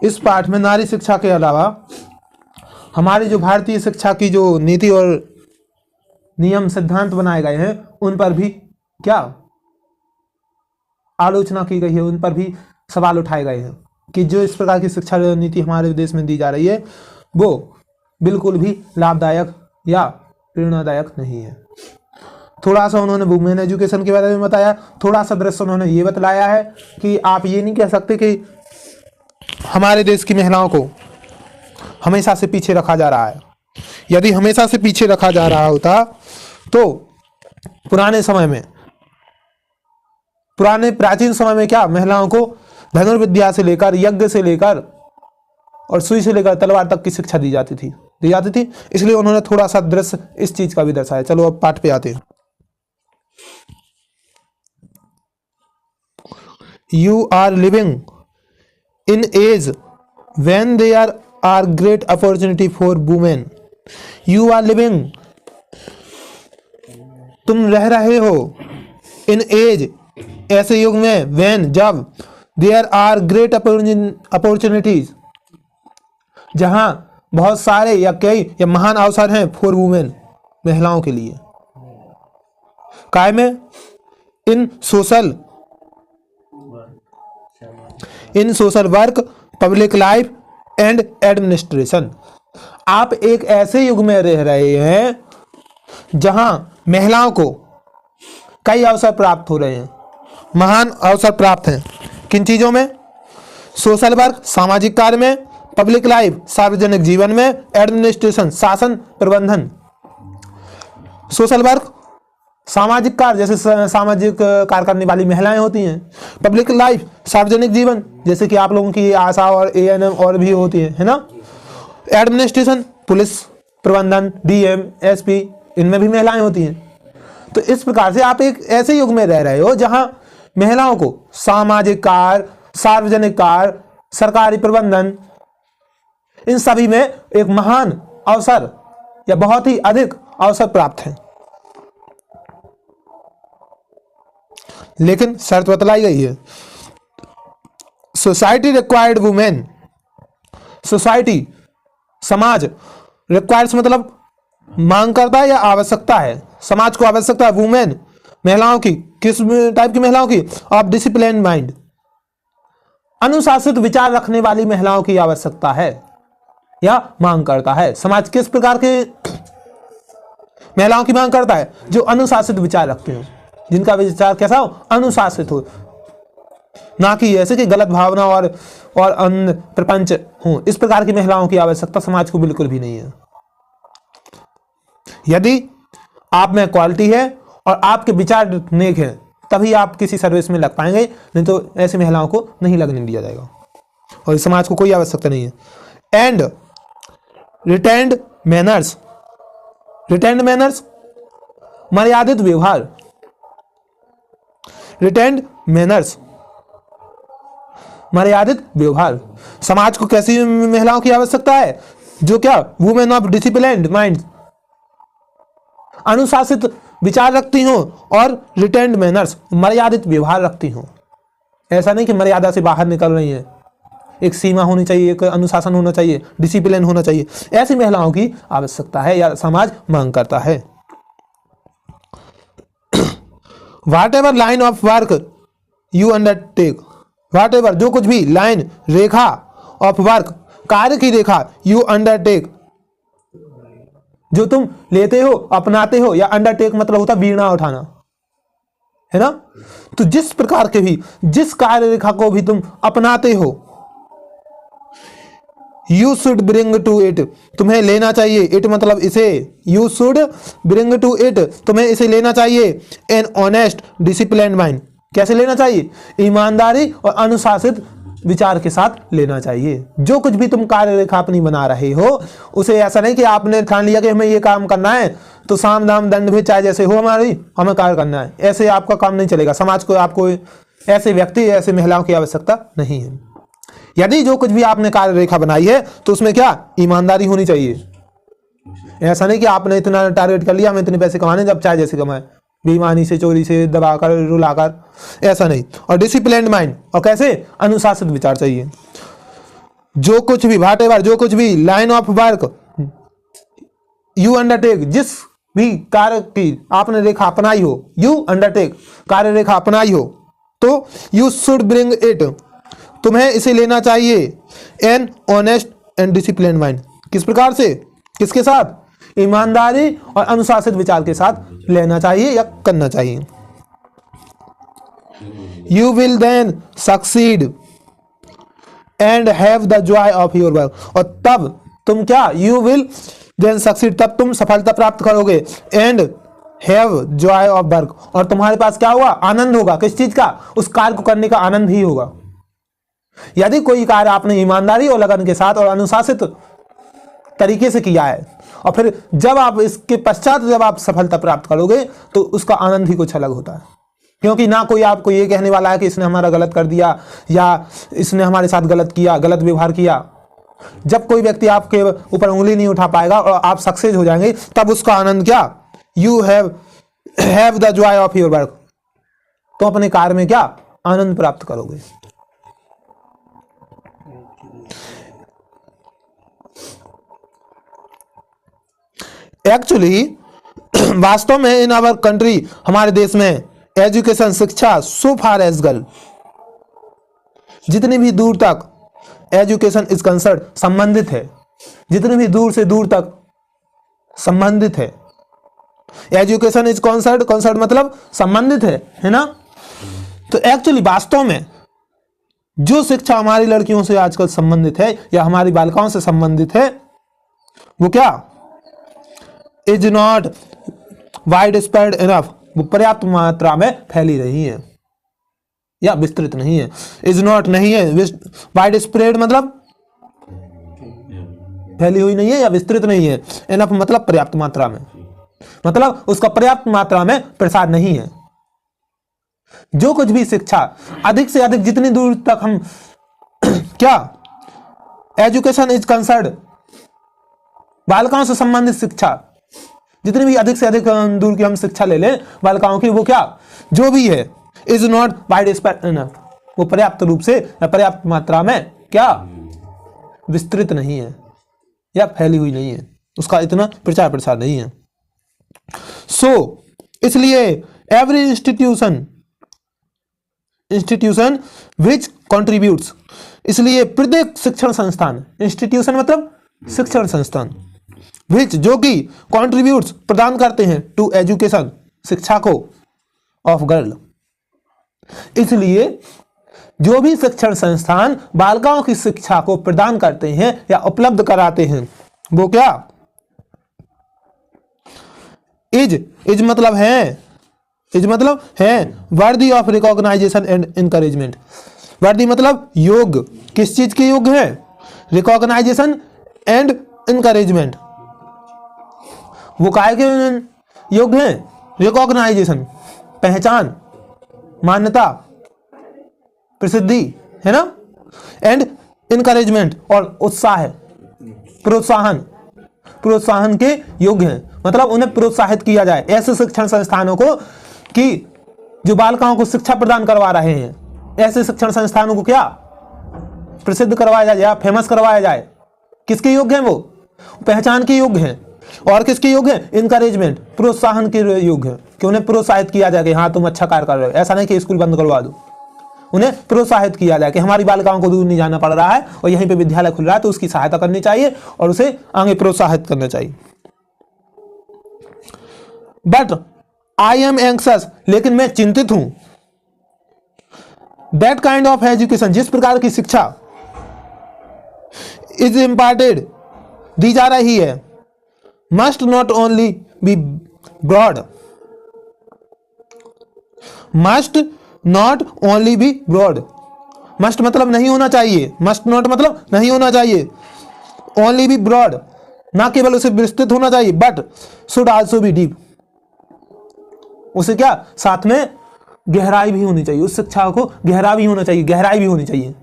इस पाठ में नारी शिक्षा के अलावा हमारी जो भारतीय शिक्षा की जो नीति और नियम सिद्धांत बनाए गए हैं उन पर भी क्या आलोचना की गई है, उन पर भी सवाल उठाए गए हैं कि जो इस प्रकार की शिक्षा नीति हमारे देश में दी जा रही है वो बिल्कुल भी लाभदायक या प्रेरणादायक नहीं है। थोड़ा सा उन्होंने वुमेन एजुकेशन के बारे में बताया, थोड़ा सा दृश्य उन्होंने ये बतलाया है कि आप ये नहीं कह सकते कि हमारे देश की महिलाओं को हमेशा से पीछे रखा जा रहा है। यदि हमेशा से पीछे रखा जा रहा होता तो पुराने समय में, पुराने प्राचीन समय में क्या महिलाओं को धनुर्विद्या से लेकर, यज्ञ से लेकर और सुई से लेकर तलवार तक की शिक्षा दी जाती थी। इसलिए उन्होंने थोड़ा सा दृश्य इस चीज का भी दर्शाया। चलो अब पाठ पे आते हैं। You are living in age when there are great opportunity for women. You are living, तुम रह रहे हो, in age, ऐसे युग में, when, जब, there are great opportunities, जहां बहुत सारे या कई या महान अवसर हैं for women, महिलाओं के लिए। काय में? In social work, public life and administration. आप एक ऐसे युग में रह रहे हैं जहां महिलाओं को कई अवसर प्राप्त हो रहे हैं, महान अवसर प्राप्त हैं। किन चीजों में? सोशल वर्क, सामाजिक कार्य में, पब्लिक लाइफ, सार्वजनिक जीवन में, एडमिनिस्ट्रेशन, शासन प्रबंधन। सोशल वर्क, सामाजिक कार्य, जैसे सामाजिक कार्य करने वाली महिलाएं होती हैं। पब्लिक लाइफ, सार्वजनिक जीवन, जैसे कि आप लोगों की आशा और एएनएम और भी होती है ना। एडमिनिस्ट्रेशन, पुलिस प्रबंधन, डीएम, एसपी, इनमें भी महिलाएं होती हैं। तो इस प्रकार से आप एक ऐसे युग में रह रहे हो जहां महिलाओं को सामाजिक कार्य, सार्वजनिक कार्य, सरकारी प्रबंधन, इन सभी में एक महान अवसर या बहुत ही अधिक अवसर प्राप्त है। लेकिन शर्त बतलाई गई है, सोसाइटी रिक्वायर्ड वुमेन। सोसाइटी, समाज, रिक्वायर्स मतलब मांग करता है या आवश्यकता है, समाज को आवश्यकता है वुमेन, महिलाओं की। किस टाइप की महिलाओं की? ऑफ डिसिप्लिन माइंड, अनुशासित विचार रखने वाली महिलाओं की आवश्यकता है या मांग करता है। समाज किस प्रकार के महिलाओं की मांग करता है? जो अनुशासित विचार रखते हो, जिनका विचार कैसा हो? अनुशासित हो, ना कि ऐसे कि गलत भावना और अन्य प्रपंच हो। इस प्रकार की महिलाओं की आवश्यकता समाज को बिल्कुल भी नहीं है। यदि आप में क्वालिटी है और आपके विचार नेक हैं तभी आप किसी सर्विस में लग पाएंगे, नहीं तो ऐसी महिलाओं को नहीं लगने दिया जाएगा और समाज को कोई आवश्यकता नहीं है। And retained manners, retained manners मर्यादित व्यवहार, रिटेंड मैनर्स मर्यादित व्यवहार। समाज को कैसी महिलाओं की आवश्यकता है? जो क्या? वुमेन ऑफ डिसिप्लिन्ड माइंड, अनुशासित विचार रखती हो और रिटेंड मैनर्स, मर्यादित व्यवहार रखती हो। ऐसा नहीं कि मर्यादा से बाहर निकल रही है, एक सीमा होनी चाहिए, एक अनुशासन होना चाहिए, डिसिप्लिन होना चाहिए। ऐसी महिलाओं की आवश्यकता है या समाज मांग करता है। Whatever line of work you undertake, whatever जो कुछ भी लाइन, रेखा, ऑफ वर्क, कार्य की रेखा, you undertake जो तुम लेते हो, अपनाते हो, या अंडरटेक मतलब होता बीड़ा उठाना, है ना। तो जिस प्रकार के भी, जिस कार्य रेखा को भी तुम अपनाते हो, you should bring to it, तुम्हें लेना चाहिए। इट मतलब इसे, you should bring to it, तुम्हें इसे लेना चाहिए। एन ऑनेस्ट डिसिप्लिन माइंड, कैसे लेना चाहिए? ईमानदारी और अनुशासित विचार के साथ लेना चाहिए। जो कुछ भी तुम कार्य रेखा अपनी बना रहे हो उसे ऐसा नहीं कि आपने ठान लिया कि हमें ये काम करना है तो साम दाम दंड भी चाहे जैसे हो हमारी, हमें कार्य करना है, ऐसे आपका काम नहीं चलेगा। समाज को आपको ऐसे व्यक्ति, ऐसे महिलाओं की आवश्यकता नहीं है। यदि जो कुछ भी आपने कार्य रेखा बनाई है तो उसमें क्या? ईमानदारी होनी चाहिए। ऐसा नहीं कि आपने इतना टारगेट कर लिया हमें इतने पैसे कमाने, जब चाहे जैसे कमाए, बेईमानी से, चोरी से, दबाकर, रुलाकर, ऐसा नहीं। और डिसिप्लिन्ड माइंड, और कैसे? अनुशासित विचार चाहिए। जो कुछ भी वाट एवर, जो कुछ भी line of work you undertake, जिस भी कार्य की आपने रेखा अपनाई हो, यू अंडरटेक कार्य रेखा अपनाई हो, तो यू शुड ब्रिंग इट, तुम्हें इसे लेना चाहिए an honest and discipline mind, किस प्रकार से, किसके साथ, ईमानदारी और अनुशासित विचार के साथ लेना चाहिए या करना चाहिए। You will then succeed and have the joy of your work, और तब तुम क्या, यू विल देन सक्सीड, तब तुम सफलता प्राप्त करोगे, and have Joy of work, और तुम्हारे पास क्या होगा, आनंद होगा, किस चीज का, उस कार्य को करने का आनंद ही होगा। यदि कोई कार्य आपने ईमानदारी और लगन के साथ और अनुशासित तरीके से किया है, और फिर जब आप इसके पश्चात जब आप सफलता प्राप्त करोगे, तो उसका आनंद ही कुछ अलग होता है। क्योंकि ना कोई आपको ये कहने वाला है कि इसने हमारा गलत कर दिया या इसने हमारे साथ गलत किया, गलत व्यवहार किया। जब कोई व्यक्ति आपके ऊपर उंगली नहीं उठा पाएगा और आप सक्सेस हो जाएंगे, तब उसका आनंद क्या, you have the joy of your work, तो अपने कार्य में क्या आनंद प्राप्त करोगे। एक्चुअली वास्तव में इन आवर कंट्री, हमारे देश में एजुकेशन, शिक्षा, सो फार एज गर्ल, जितनी भी दूर तक एजुकेशन इज कंसर्न, संबंधित है, जितनी भी दूर से दूर तक संबंधित है, एजुकेशन इज कंसर्न, कंसर्न मतलब संबंधित है ना। तो एक्चुअली वास्तव में जो शिक्षा हमारी लड़कियों से आजकल संबंधित है या हमारी बालिकाओं से संबंधित है, वो क्या, is not wide spread enough, वो पर्याप्त मात्रा में फैली रही है या विस्तृत नहीं है। इज नॉट नहीं है, वाइड स्प्रेड मतलब फैली हुई नहीं है या विस्तृत नहीं है, इनफ मतलब पर्याप्त मात्रा में, मतलब उसका पर्याप्त मात्रा में प्रसार नहीं है। जो कुछ भी शिक्षा अधिक से अधिक, जितनी दूर तक हम क्या, एजुकेशन इज कंसर्न, बालिकाओं से संबंधित शिक्षा, जितनी भी अधिक से अधिक दूर की हम शिक्षा ले लें बालिकाओं की, वो क्या, जो भी है, is not wide spread enough, वो पर्याप्त रूप से या पर्याप्त मात्रा में क्या, विस्तृत नहीं है या फैली हुई नहीं है, उसका इतना प्रचार प्रसार नहीं है। सो इसलिए एवरी इंस्टीट्यूशन विच कंट्रीब्यूट्स, इसलिए प्रत्येक शिक्षण संस्थान, इंस्टीट्यूशन मतलब शिक्षण संस्थान, विच जो कि कंट्रीब्यूट्स प्रदान करते हैं, टू एजुकेशन शिक्षा को, ऑफ गर्ल, इसलिए जो भी शिक्षण संस्थान बालिकाओं की शिक्षा को प्रदान करते हैं या उपलब्ध कराते हैं, वो क्या, इज मतलब है, इज मतलब है worthy of recognition and encouragement, वर्दी मतलब योग्य, किस चीज के योग्य है, रिकॉग्नाइजेशन एंड इनकरेजमेंट, वो काहे के योग्य हैं, रिकॉग्नाइजेशन पहचान, मान्यता, प्रसिद्धि है ना, एंड इनकरेजमेंट और उत्साह, प्रोत्साहन, प्रोत्साहन के योग्य हैं, मतलब उन्हें प्रोत्साहित किया जाए ऐसे शिक्षण संस्थानों को कि जो बालिकाओं को शिक्षा प्रदान करवा रहे हैं, ऐसे शिक्षण संस्थानों को क्या प्रसिद्ध करवाया जाए या फेमस करवाया जाए। किसके योग्य हैं, वो पहचान के योग्य हैं, और किसके योग्य हैं, इनकरेजमेंट, प्रोत्साहन के योग्य है, कि उन्हें प्रोत्साहित किया जाए कि हाँ तुम अच्छा कार्य कर रहे हो, ऐसा नहीं कि स्कूल बंद करवा दो, उन्हें प्रोत्साहित किया जाए कि हमारी बालिकाओं को दूर नहीं जाना पड़ रहा है और यहीं पे विद्यालय खुल रहा है, तो उसकी सहायता करनी चाहिए और उसे आगे प्रोत्साहित करना चाहिए। बट आई एम एंक्शस, लेकिन मैं चिंतित हूं, दैट काइंड ऑफ एजुकेशन, जिस प्रकार की शिक्षा इज इम्पार्टेड, दी जा रही है, must not only be broad, must not only be broad, must मतलब नहीं होना चाहिए, मस्ट नॉट मतलब नहीं होना चाहिए, ओनली बी ब्रॉड ना केवल उसे विस्तृत होना चाहिए, but should also be deep, उसे क्या साथ में गहराई भी होनी चाहिए, उस शिक्षा को गहरा भी होना चाहिए, गहराई भी होनी चाहिए।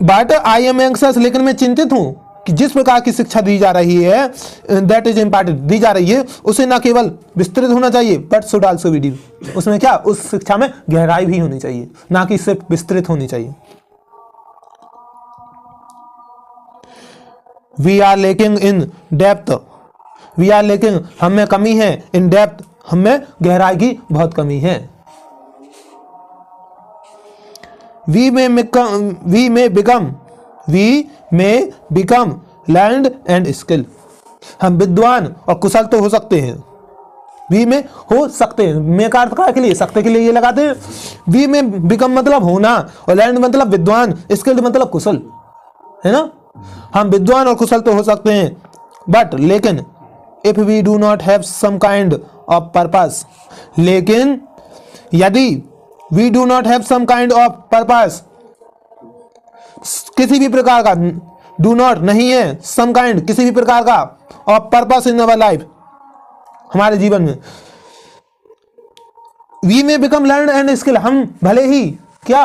बट आई एम एंक्शस, लेकिन मैं चिंतित हूं कि जिस प्रकार की शिक्षा दी जा रही है, दैट इज इम्पार्टेंट, दी जा रही है, उसे ना केवल विस्तृत होना चाहिए, but should also be deep, उसमें क्या उस शिक्षा में गहराई भी होनी चाहिए, ना कि सिर्फ विस्तृत होनी चाहिए। We are lacking in depth, we are lacking हम में कमी है, इन डेप्थ हम में गहराई की बहुत कमी है। वी में बिकम लर्नड एंड स्किल, हम विद्वान और कुशल तो हो सकते हैं, वी में हो सकते हैं, में का अर्थ के लिए सकते के लिए ये लगाते हैं। वी में बिकम मतलब होना और लर्नड मतलब विद्वान, स्किल्ड मतलब कुशल, है ना। हम विद्वान और कुशल तो हो सकते हैं, बट लेकिन if we do not have some kind of purpose, लेकिन यदि we do not have some kind of purpose, किसी भी प्रकार का, डू नॉट नहीं है, सम काइंड किसी भी प्रकार का, of purpose in our life हमारे जीवन में, वी में बिकम लर्न एंड स्किल, हम भले ही क्या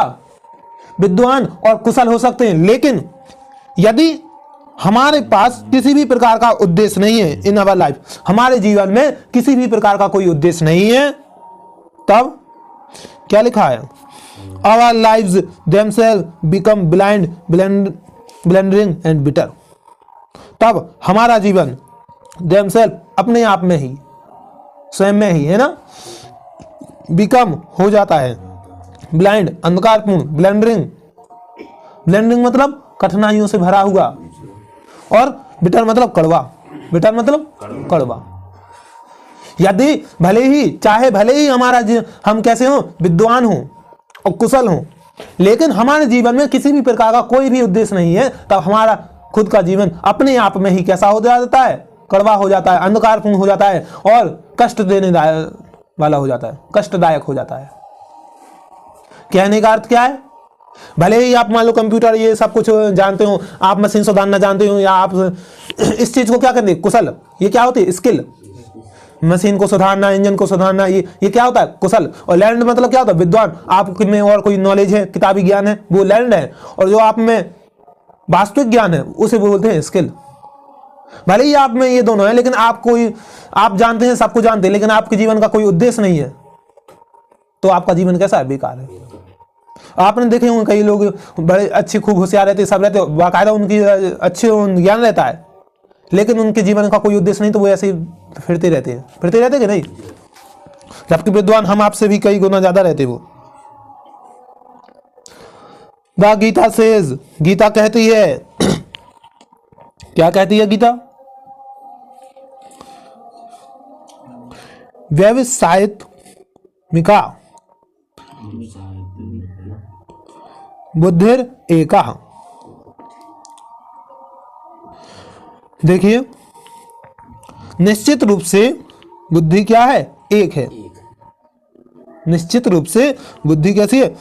विद्वान और कुशल हो सकते हैं, लेकिन यदि हमारे पास किसी भी प्रकार का उद्देश्य नहीं है इन अवर लाइफ, हमारे जीवन में किसी भी प्रकार का कोई उद्देश्य नहीं है, तब क्या लिखा है, our lives themselves become blundering and bitter, तब हमारा जीवन देमसेल्फ अपने आप में ही, स्वयं में ही, है ना, बिकम हो जाता है, ब्लाइंड अंधकारपूर्ण, ब्लेंडरिंग मतलब कठिनाइयों से भरा हुआ, और बिटर मतलब कड़वा, बिटर मतलब कड़वा। यदि भले ही हमारा हम कैसे हो, विद्वान हो और कुशल हो, लेकिन हमारे जीवन में किसी भी प्रकार का कोई भी उद्देश्य नहीं है, तब हमारा खुद का जीवन अपने आप में ही कैसा हो जाता है, कड़वा हो जाता है, अंधकारपूर्ण हो जाता है और कष्ट देने वाला हो जाता है, कष्टदायक हो जाता है। कहने का अर्थ क्या है, भले ही आप मान लो कंप्यूटर ये सब कुछ जानते हो, आप मशीन सुधारना जानते हो, या आप इस चीज को क्या कहते हैं, कुशल, ये क्या होती है, स्किल, मशीन को सुधारना, इंजन को सुधारना, ये क्या होता है, कुशल। और लर्नड मतलब क्या होता है, विद्वान, आप में और कोई नॉलेज है, किताबी ज्ञान है, वो लर्नड है, और जो आप में वास्तविक ज्ञान है उसे बोलते हैं स्किल। भले ही आप में ये दोनों है, लेकिन आप जानते हैं, सबको जानते हैं, लेकिन आपके जीवन का कोई उद्देश्य नहीं है, तो आपका जीवन कैसा है, बेकार है। आपने देखे होंगे कई लोग बड़े अच्छे खूब होशियार रहते, सब रहते, बाकायदा उनकी अच्छे ज्ञान रहता है, लेकिन उनके जीवन का कोई उद्देश्य नहीं, तो वो ऐसे ही फिरते रहते कि नहीं, जबकि विद्वान हम आपसे भी कई गुना ज्यादा रहते। वो द गीता सेज, गीता कहती है, क्या कहती है गीता, व्यवसायित्मिका बुद्धिर एका। देखिए, निश्चित रूप से बुद्धि क्या है, एक है, निश्चित रूप से बुद्धि कैसी है,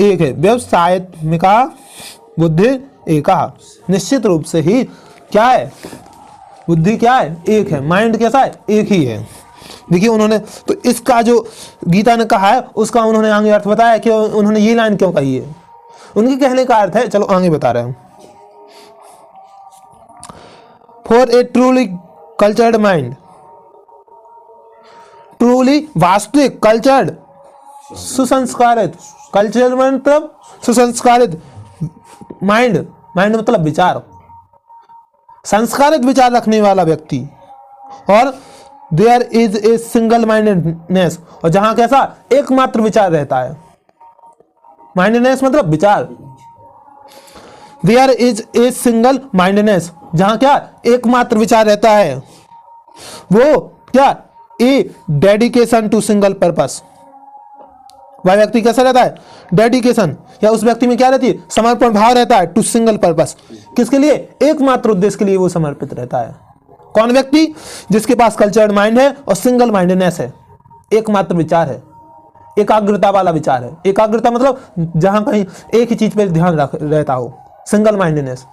एक है। व्यवसायित्मिका बुद्धि एका, निश्चित रूप से ही क्या है, बुद्धि क्या है, एक है, माइंड कैसा है, एक ही है। देखिए उन्होंने तो इसका जो गीता ने कहा है उसका उन्होंने आगे अर्थ बताया कि उन्होंने ये लाइन क्यों कही है, उनके कहने का अर्थ है, चलो आगे बता रहे हैं। For a truly cultured mind, truly वास्तविक, कल्चर्ड सुसंस्कारित, कल्चर मतलब सुसंस्कारित, माइंड मतलब विचार, संस्कारित विचार रखने वाला व्यक्ति, और there is a single mindedness, और जहां कैसा एकमात्र विचार रहता है, माइंडनेस मतलब विचार, there is a single mindness, जहां क्या एकमात्र विचार रहता है, वो क्या, a dedication to single purpose, वह व्यक्ति कैसा रहता है, डेडिकेशन, या उस व्यक्ति में क्या रहती है, समर्पण भाव रहता है, टू सिंगल पर्पस, किसके लिए, एकमात्र उद्देश्य के लिए वो समर्पित रहता है। कौन व्यक्ति, जिसके पास कल्चर्ड माइंड है और सिंगल माइंडनेस है, एकमात्र विचार है, एकाग्रता वाला विचार है। एकाग्रता मतलब जहां कहीं एक ही चीज पे ध्यान रहता हो, सिंगल माइंडनेस।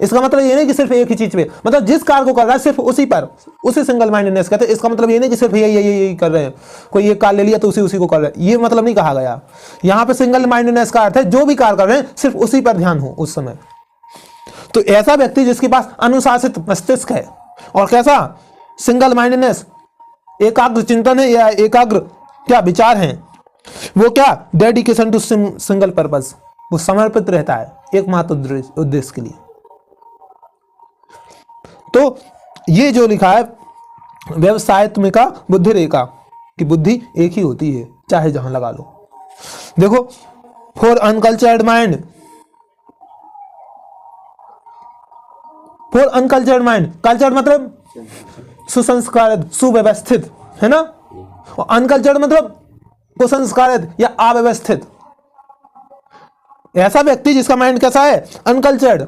इसका मतलब ये नहीं कि सिर्फ एक ही चीज पे, मतलब जिस कार्य को कर रहा है सिर्फ उसी पर, उसे सिंगल माइंडनेस कहते हैं। इसका मतलब ये नहीं कि सिर्फ यही कर रहे हैं, कोई एक कार्य ले लिया तो उसी को कर रहे हैं, ये मतलब नहीं कहा गया। यहाँ पे सिंगल माइंडनेस का अर्थ है जो भी कार्य कर रहे हैं सिर्फ उसी पर ध्यान हो उस समय। तो ऐसा व्यक्ति जिसके पास अनुशासित मस्तिष्क है और कैसा सिंगल माइंडनेस, एकाग्र चिंतन है या एकाग्र क्या विचार है, वो क्या डेडिकेशन टू सिंगल पर्पस, वो समर्पित रहता है एकमात्र उद्देश्य के लिए। तो ये जो लिखा है व्यवसायत्मिका बुद्धि रेखा कि बुद्धि एक ही होती है, चाहे जहां लगा लो। देखो, for uncultured mind, for uncultured mind, cultured मतलब सुसंस्कारित, सुव्यवस्थित, है ना, और अनकल्चर्ड मतलब कुसंस्कारित या अव्यवस्थित। ऐसा व्यक्ति जिसका माइंड कैसा है, अनकल्चर्ड,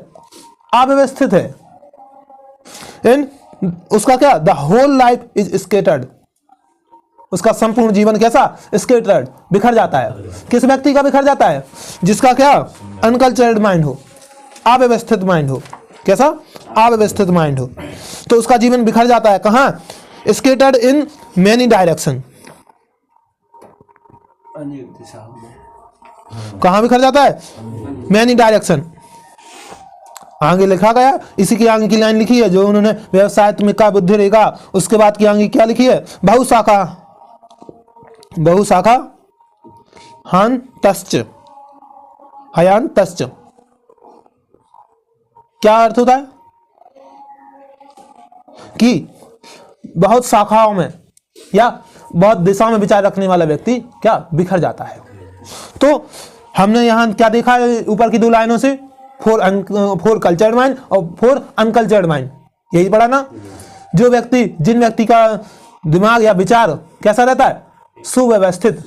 अव्यवस्थित है, एंड उसका क्या, the whole life is scattered, उसका संपूर्ण जीवन कैसा, स्केटर्ड, बिखर जाता है। किस व्यक्ति का बिखर जाता है, जिसका क्या, अनकल्चर्ड माइंड हो, अव्यवस्थित माइंड हो। कैसा, अव्यवस्थित माइंड हो, तो उसका जीवन बिखर जाता है। कहां, स्केटर्ड इन मेनी डायरेक्शन, अनेक दिशाओं में। कहां बिखर जाता है, मैनी डायरेक्शन। आगे लिखा गया, इसी की आगे की लाइन लिखी है जो उन्होंने व्यवसायत्मिका बुद्धि रेखा, उसके बाद की आगे क्या लिखी है, बहुशाखा, बहुशाखा हंतश्च, हयांतश्च। क्या अर्थ होता है कि बहुत शाखाओं में या बहुत दिशाओं में विचार रखने वाला व्यक्ति क्या, बिखर जाता है। तो हमने यहां क्या देखा है ऊपर की दो लाइनों से, फॉर कल्चर्ड माइंड और फॉर अनकल्चर्ड माइंड, यही पढ़ा ना। जो व्यक्ति, जिन व्यक्ति का दिमाग या विचार कैसा रहता है, सुव्यवस्थित,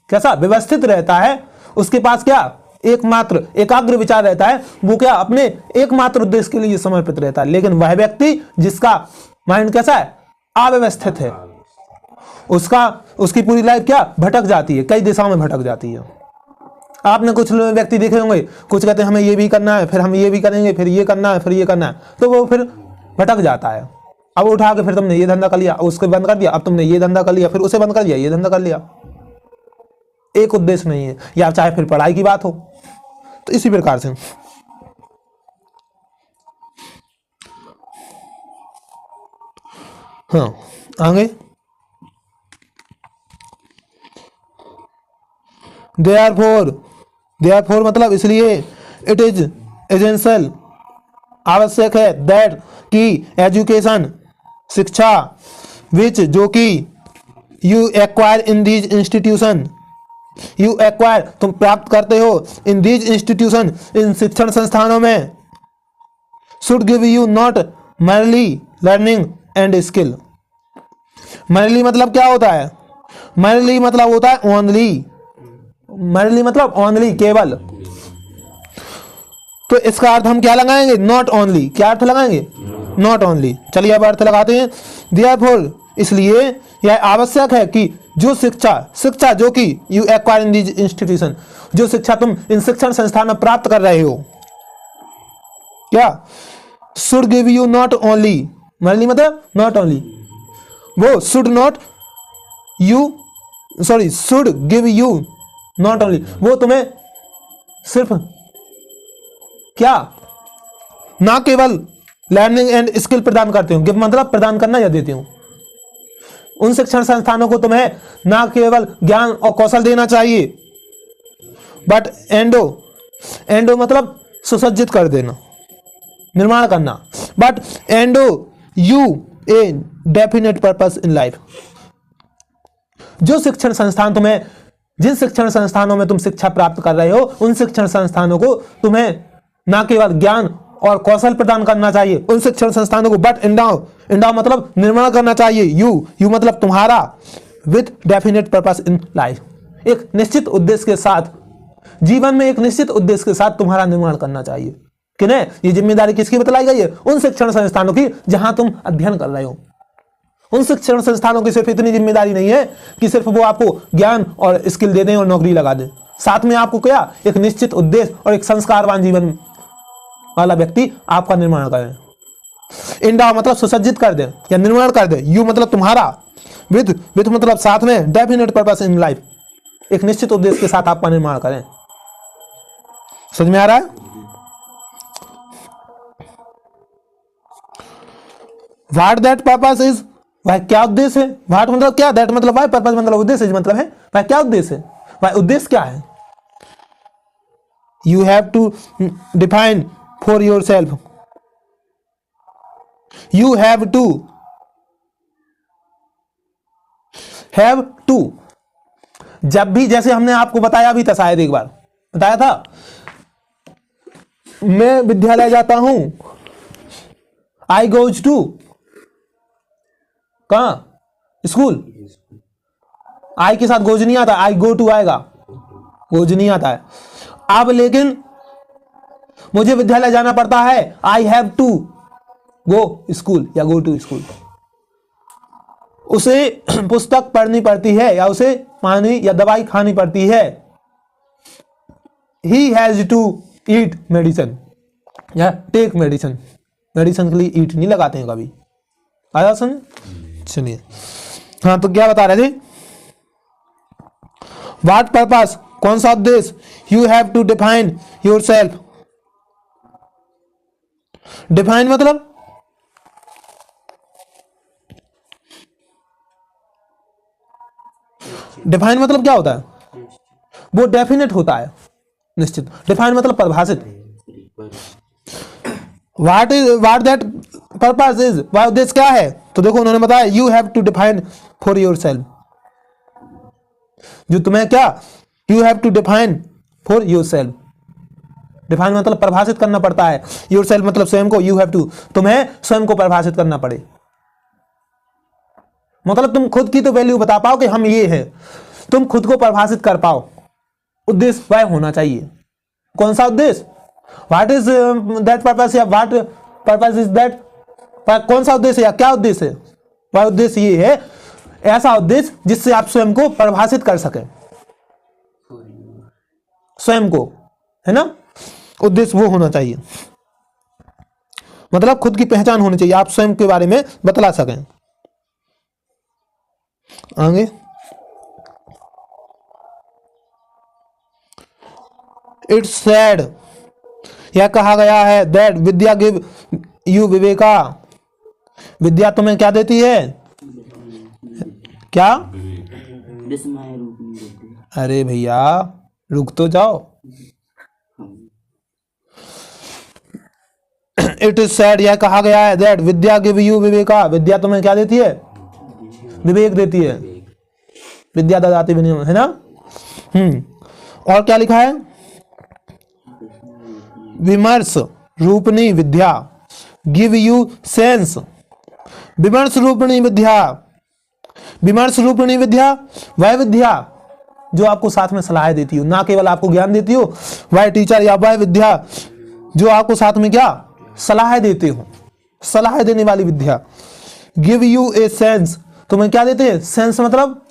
कैसा, व्यवस्थित रहता है, उसके पास क्या, एकमात्र एकाग्र विचार रहता है, वो क्या, अपने एकमात्र उद्देश्य के लिए समर्पित रहता है। लेकिन वह व्यक्ति जिसका माइंड कैसा है, अव्यवस्थित है, उसकी पूरी लाइफ क्या, भटक जाती है, कई दिशाओं में भटक जाती है। आपने कुछ व्यक्ति देखे होंगे, कुछ कहते हैं हमें ये भी करना है, फिर हम ये भी करेंगे, फिर ये करना है, फिर ये करना है, तो वो फिर भटक जाता है। अब उठा के फिर तुमने ये धंधा कर लिया, उसको बंद कर दिया, अब तुमने ये धंधा कर लिया, फिर उसे बंद कर दिया, ये धंधा कर लिया, एक उद्देश्य नहीं है। या चाहे फिर पढ़ाई की बात हो, तो इसी प्रकार से। हाँ, आगे, देयरफॉर मतलब इसलिए, इट इज एसेंशियल, आवश्यक है, दैट की एजुकेशन, शिक्षा, विच जो कि you acquire in these institution, you acquire तुम प्राप्त करते हो, इन दीज इंस्टीट्यूशन इन शिक्षण संस्थानों में, should give you not merely learning and skill. Merely मतलब क्या होता है, मर्ली मतलब होता है ओनली, मर्ली मतलब ओनली, केवल। तो इसका अर्थ हम क्या लगाएंगे, नॉट ओनली। क्या अर्थ लगाएंगे, नॉट ओनली। चलिए अब अर्थ लगाते हैं। देयरफॉर इसलिए यह आवश्यक है कि जो शिक्षा जो कि you acquire in these institution, जो शिक्षा तुम इन शिक्षण संस्थान में प्राप्त कर रहे हो, क्या, should give you not only, merely मतलब नॉट ओनली, वो should give you not only, वो तुम्हें सिर्फ क्या, ना केवल लर्निंग एंड स्किल प्रदान करते हो, गिव मतलब प्रदान करना या देते हो। उन शिक्षण संस्थानों को तुम्हें ना केवल ज्ञान और कौशल देना चाहिए, बट एंडो मतलब सुसज्जित कर देना, निर्माण करना, but endo U a definite purpose in life. जो शिक्षण संस्थान तुम्हें, जिन शिक्षण संस्थानों में तुम शिक्षा प्राप्त कर रहे हो, उन शिक्षण संस्थानों को तुम्हें ना केवल ज्ञान और कौशल प्रदान करना चाहिए, उन शिक्षण संस्थानों को, बट इंडाउ मतलब निर्माण करना चाहिए, यू मतलब तुम्हारा, with definite purpose in life, एक निश्चित उद्देश्य के साथ, जीवन में एक निश्चित उद्देश्य के साथ तुम्हारा निर्माण करना चाहिए। कि नहीं, ये जिम्मेदारी किसकी बतलाई गई है, उन शिक्षण संस्थानों की जहां तुम अध्ययन कर रहे हो। उन शिक्षण संस्थानों की सिर्फ इतनी जिम्मेदारी नहीं है कि सिर्फ वो आपको ज्ञान और स्किल दे दें और नौकरी लगा दें, साथ में आपको क्या, एक निश्चित उद्देश्य और एक संस्कारवान जीवन वाला व्यक्ति आपका निर्माण करें। इंडा मतलब सुसज्जित कर दे या निर्माण कर दे, यू मतलब तुम्हारा, विद मतलब साथ में, डेफिनेट पर्पस इन लाइफ, एक निश्चित उद्देश्य के साथ आपका निर्माण करें। समझ में आ रहा है? व्हाट दैट पर्पस इज, वह क्या उद्देश्य है, व्हाट मतलब क्या, दैट मतलब वह, पर्पस मतलब उद्देश्य, मतलब है वह क्या उद्देश्य है, वह उद्देश्य क्या है। You have to define for yourself, you have to जब भी, जैसे हमने आपको बताया भी था, शायद एक बार बताया था, मैं विद्यालय जाता हूं, आई गोज टू, कहां, स्कूल। आई के साथ गोज नहीं आता, आई गो टू आएगा, गोज नहीं आता है। अब लेकिन मुझे विद्यालय जाना पड़ता है, I have to go school या गो टू स्कूल। उसे पुस्तक पढ़नी पड़ती है या उसे पानी या दवाई खानी पड़ती है। He has to eat medicine या टेक मेडिसिन। मेडिसिन के लिए ईट नहीं लगाते हैं कभी, आया सुन। चलिए, हाँ, तो क्या बता रहे थे, व्हाट पर्पस, कौन सा उद्देश्य, you have to define yourself. Define मतलब क्या होता है, वो डेफिनेट होता है, निश्चित। डिफाइन मतलब परिभाषित। व्हाट दैट पर्पस इज, वह उद्देश्य क्या है, तो देखो उन्होंने बताया you have to define for yourself. जो तुम्हें क्या, you have to define for yourself. Define मतलब परिभाषित करना पड़ता है, योर सेल्फ मतलब स्वयं को, यू हैव टू तुम्हें स्वयं को परिभाषित करना पड़े। मतलब तुम खुद की तो वैल्यू बता पाओ कि हम ये है, तुम खुद को परिभाषित कर पाओ। उद्देश्य वह होना चाहिए। कौन सा उद्देश्य, व्हाट इज दैट पर्पस या व्हाट पर्पस इज दैट, कौन सा उद्देश्य या क्या उद्देश्य है। वह उद्देश्य ये है, ऐसा उद्देश्य जिससे आप स्वयं को परिभाषित कर सकें, स्वयं को, है ना। उद्देश्य वो होना चाहिए, मतलब खुद की पहचान होनी चाहिए, आप स्वयं के बारे में बतला सकें। आगे, इट्स सैड, यह कहा गया है, that vidya give you viveka, विद्या तुम्हें क्या देती है, क्या, अरे भैया रुक तो जाओ। इट इज सैड, यह कहा गया है, that vidya give you viveka, विद्या तुम्हें क्या देती है, विवेक देती है। विद्या ददाति विनयम, है ना। और क्या लिखा है, विमर्श रूपणी विद्या गिव यू सेंस, विमर्श रूपणी विद्या, विमर्श रूपणी विद्या वह विद्या जो आपको साथ में सलाह देती हो, ना केवल आपको ज्ञान देती हो। वह टीचर या वह विद्या जो आपको साथ में क्या, सलाह देते हो, सलाह देने वाली विद्या। गिव यू ए सेंस, तुम्हें क्या देते हैं, सेंस मतलब,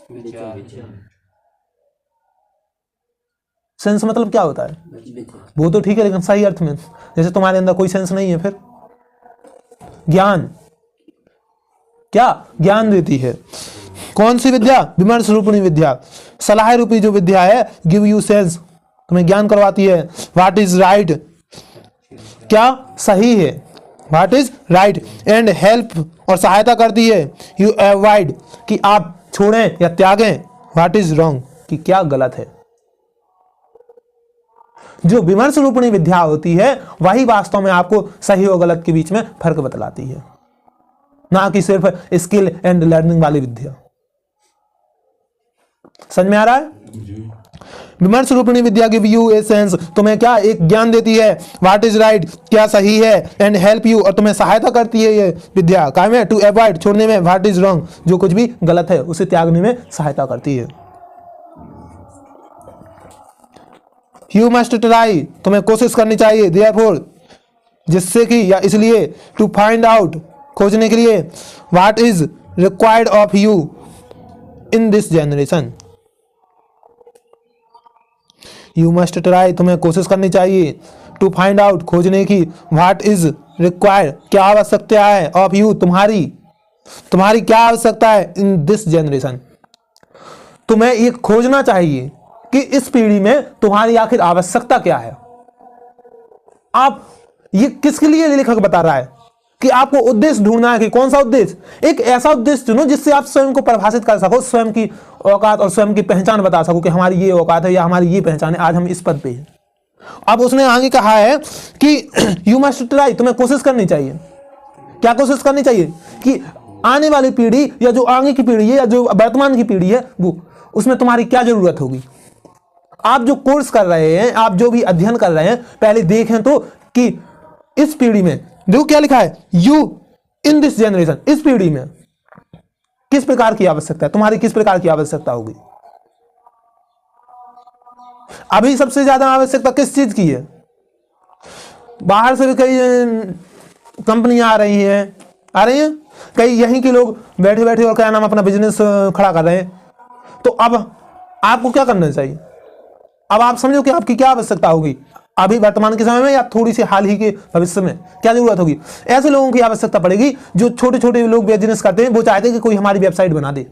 सेंस मतलब क्या होता है, वो तो ठीक है, लेकिन सही अर्थ में, जैसे तुम्हारे अंदर कोई सेंस नहीं है, फिर ज्ञान, क्या ज्ञान देती है। कौन सी विद्या, विमर्श रूपणी विद्या, सलाह रूपी जो विद्या है, गिव यू सेंस, तुम्हें ज्ञान करवाती है। व्हाट इज राइट, क्या सही है, what is right, and help और सहायता करती है, यू अवॉइड कि आप छोड़ें या त्यागें, व्हाट इज रॉन्ग कि क्या गलत है। जो विमर्श रूपणी विद्या होती है वही वास्तव में आपको सही और गलत के बीच में फर्क बतलाती है, ना कि सिर्फ स्किल एंड लर्निंग वाली विद्या। समझ में आ रहा है। विमर्श रूपणी विद्या गिव यू ए सेंस, तुम्हें क्या, एक ज्ञान देती है, व्हाट इज राइट क्या सही है, एंड हेल्प यू और तुम्हें सहायता करती है ये विद्या काय में, टू अवॉइड छोड़ने में, व्हाट इज रॉन्ग जो कुछ भी गलत है उसे त्यागने में सहायता करती है। यू मस्ट ट्राई, तुम्हें कोशिश करनी चाहिए, देयरफॉर जिससे कि या इसलिए, टू फाइंड आउट खोजने के लिए, what is required of you in this generation. You must try, तुम्हें कोशिश करनी चाहिए, टू फाइंड आउट खोजने की, व्हाट इज रिक्वायर्ड क्या आवश्यकता है, ऑफ यू तुम्हारी क्या आवश्यकता है, इन दिस जनरेशन तुम्हें ये खोजना चाहिए कि इस पीढ़ी में तुम्हारी आखिर आवश्यकता क्या है। आप ये किसके लिए लेखक बता रहा है कि आपको उद्देश्य ढूंढना है, कि कौन सा उद्देश्य, एक ऐसा उद्देश्य चुनो जिससे आप स्वयं को परिभाषित कर सको, स्वयं की औकात और स्वयं की पहचान बता सको कि हमारी ये औकात है या हमारी ये पहचान है, आज हम इस पद पे हैं। अब उसने आगे कहा है कि यू मस्ट ट्राई, तुम्हें कोशिश करनी चाहिए, क्या कोशिश करनी चाहिए कि आने वाली पीढ़ी या जो आगे की पीढ़ी है या जो वर्तमान की पीढ़ी है वो उसमें तुम्हारी क्या जरूरत होगी। आप जो कोर्स कर रहे हैं, आप जो भी अध्ययन कर रहे हैं, पहले देखें तो कि इस पीढ़ी में देखो क्या लिखा है, यू इन दिस जनरेशन, इस पीढ़ी में किस प्रकार की आवश्यकता है, तुम्हारी किस प्रकार की आवश्यकता होगी। अभी सबसे ज्यादा आवश्यकता किस चीज की है। बाहर से भी कई कंपनियां आ रही हैं, कई यहीं के लोग बैठे बैठे और क्या नाम अपना बिजनेस खड़ा कर रहे हैं। तो अब आपको क्या करना चाहिए, अब आप समझो कि आपकी क्या आवश्यकता होगी अभी वर्तमान के समय में या थोड़ी सी हाल ही के भविष्य में क्या जरूरत होगी। ऐसे लोगों की आवश्यकता पड़ेगी जो छोटे छोटे लोग बिजनेस करते हैं, वो चाहते हैं कि कोई हमारी वेबसाइट बना दे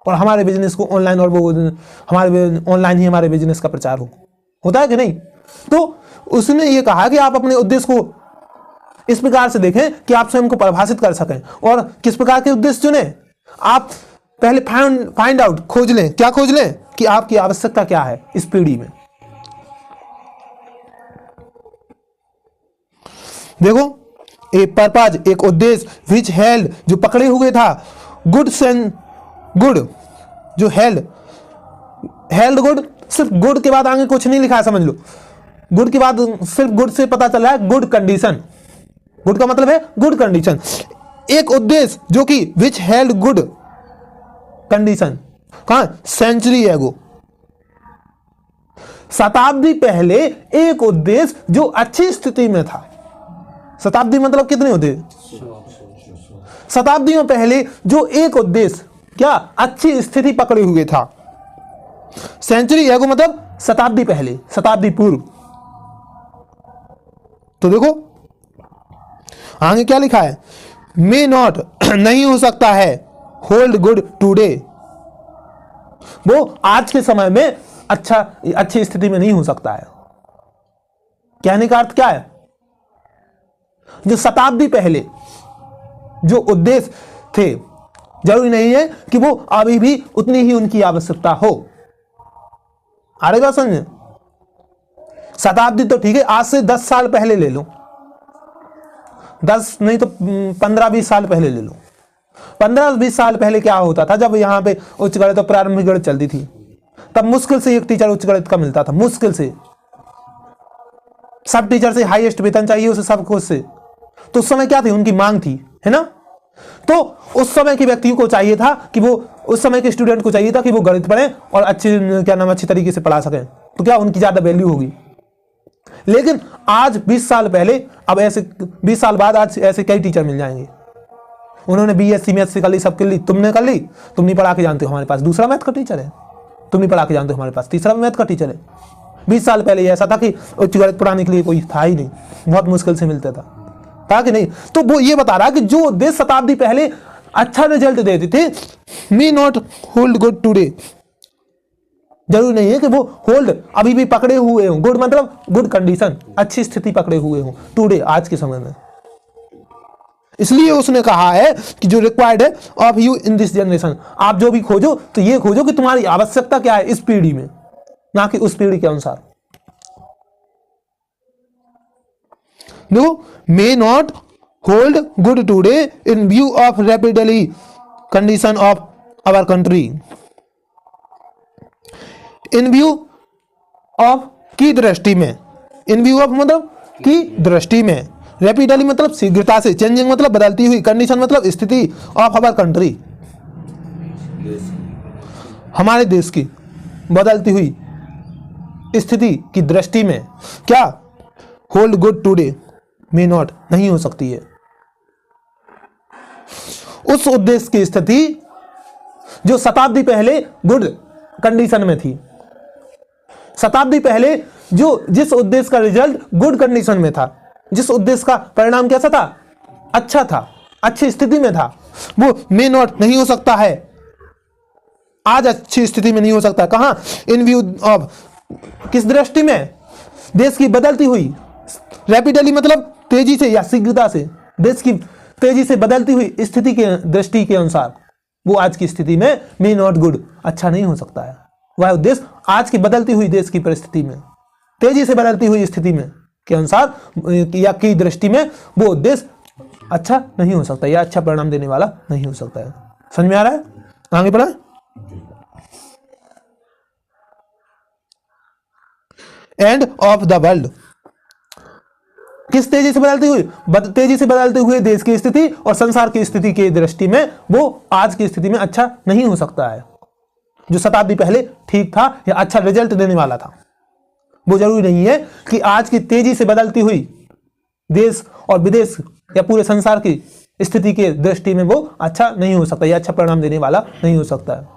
और हमारे बिजनेस को ऑनलाइन, और वो हमारे ऑनलाइन ही हमारे बिजनेस का प्रचार होता है कि नहीं। तो उसने ये कहा कि आप अपने उद्देश्य को इस प्रकार से देखें कि आप स्वयं को परिभाषित कर सकें और किस प्रकार के उद्देश्य चुने। आप पहले फाइंड आउट, खोज लें, क्या खोज लें कि आपकी आवश्यकता क्या है इस पीढ़ी में। देखो ए पर्पज, एक उद्देश्य, विच हेल्ड, जो पकड़े हुए था, गुड गुड, जो हेल्ड गुड, सिर्फ गुड के बाद आगे कुछ नहीं लिखा है, समझ लो। गुड के बाद सिर्फ गुड से पता चला है गुड कंडीशन, गुड का मतलब है गुड कंडीशन। एक उद्देश्य जो कि विच हेल्ड गुड कंडीशन, कहां, सेंचुरी एगो, शताब्दी पहले एक उद्देश्य जो अच्छी स्थिति में था। शताब्दी मतलब कितने होते, शताब्दियों पहले जो एक उद्देश्य क्या अच्छी स्थिति पकड़े हुए था। सेंचुरी एगो मतलब शताब्दी पहले, शताब्दी पूर्व। तो देखो आगे क्या लिखा है, मे नॉट, नहीं हो सकता है, होल्ड गुड टुडे, वो आज के समय में अच्छी स्थिति में नहीं हो सकता है। कहने का अर्थ क्या है, जो शताब्दी पहले जो उद्देश्य थे जरूरी नहीं है कि वो अभी भी उतनी ही उनकी आवश्यकता हो। आ रही बात समझे। शताब्दी तो ठीक है, आज से 10 साल पहले ले लो, 10 नहीं तो 15-20 साल पहले ले लो। 15-20 साल पहले क्या होता था, जब यहाँ पे उच्च गणित और प्रारंभिक गणित चलती थी, तब मुश्किल से एक टीचर उच्च गणित का मिलता था, मुश्किल से। सब टीचर से हाईएस्ट वेतन चाहिए उसे, सब कुछ से। तो उस समय क्या थी, उनकी मांग थी, है ना। तो उस समय के व्यक्ति को चाहिए था कि वो, उस समय के स्टूडेंट को चाहिए था कि वो गणित पढ़े और अच्छी तरीके से पढ़ा सकें, तो क्या उनकी ज्यादा वैल्यू होगी। लेकिन आज 20 साल पहले, अब ऐसे 20 साल बाद आज ऐसे कई टीचर मिल जाएंगे, उन्होंने बीएससी मैथ से कर ली, सबके लिए। तुमने कर ली, तुम नहीं पढ़ा के जानते हो, हमारे पास दूसरा मैथ का टीचर है। तुम नहीं पढ़ा के जानते हो, हमारे पास तीसरा मैथ का टीचर है। 20 साल पहले ऐसा था कि उच्च गणित पढ़ाने के लिए कोई था ही नहीं, बहुत मुश्किल से मिलता था कि नहीं। तो वो ये बता रहा कि जो उद्देश्य शताब्दी पहले अच्छा रिजल्ट देते थे, मे नॉट होल्ड गुड टुडे, जरूरी नहीं है कि वो होल्ड अभी भी पकड़े हुए हों, गुड मतलब गुड कंडीशन, अच्छी स्थिति पकड़े हुए हों टुडे, आज के समय में। इसलिए उसने कहा है कि जो रिक्वायर्ड है of you in this generation, आप जो भी खोजो तो ये खोजो कि तुम्हारी आवश्यकता क्या है इस पीढ़ी में, ना कि उस पीढ़ी के अनुसार। देखो, may not hold good today in view of rapidly condition of our country, in view of की दृष्टि में, इन व्यू ऑफ मतलब की दृष्टि में, रैपिडली मतलब शीघ्रता से, चेंजिंग मतलब बदलती हुई, कंडीशन मतलब स्थिति, ऑफ आवर कंट्री हमारे देश की बदलती हुई स्थिति की दृष्टि में, क्या hold good today may not, नहीं हो सकती है उस उद्देश्य की स्थिति जो शताब्दी पहले गुड कंडीशन में थी। शताब्दी पहले जो जिस उद्देश्य का रिजल्ट गुड कंडीशन में था, जिस उद्देश्य का परिणाम कैसा था, अच्छा था, अच्छी स्थिति में था, वो मे नॉट नहीं हो सकता है, आज अच्छी स्थिति में नहीं हो सकता। कहां, इन व्यू ऑफ, किस दृष्टि में, देश की बदलती हुई, रैपिडली मतलब तेजी से या शीघ्रता से, देश की तेजी से बदलती हुई स्थिति के दृष्टि के अनुसार, वो आज की स्थिति में मे नॉट गुड, अच्छा नहीं हो सकता है। वह उद्देश्य आज की बदलती हुई देश की परिस्थिति में, तेजी से बदलती हुई स्थिति में के अनुसार या की दृष्टि में वो उद्देश्य अच्छा नहीं हो सकता या अच्छा परिणाम देने वाला नहीं हो सकता है। समझ में आ रहा है? आगे बढ़ा। एंड ऑफ द वर्ल्ड, किस तेजी से बदलते हुए देश की स्थिति और संसार की स्थिति की दृष्टि में वो आज की स्थिति में अच्छा नहीं हो सकता है। जो शताब्दी पहले ठीक था या अच्छा रिजल्ट देने वाला था, वो जरूरी नहीं है कि आज की तेजी से बदलती हुई देश और विदेश या पूरे संसार की स्थिति के दृष्टि में वो अच्छा नहीं हो सकता या अच्छा परिणाम देने वाला नहीं हो सकता है।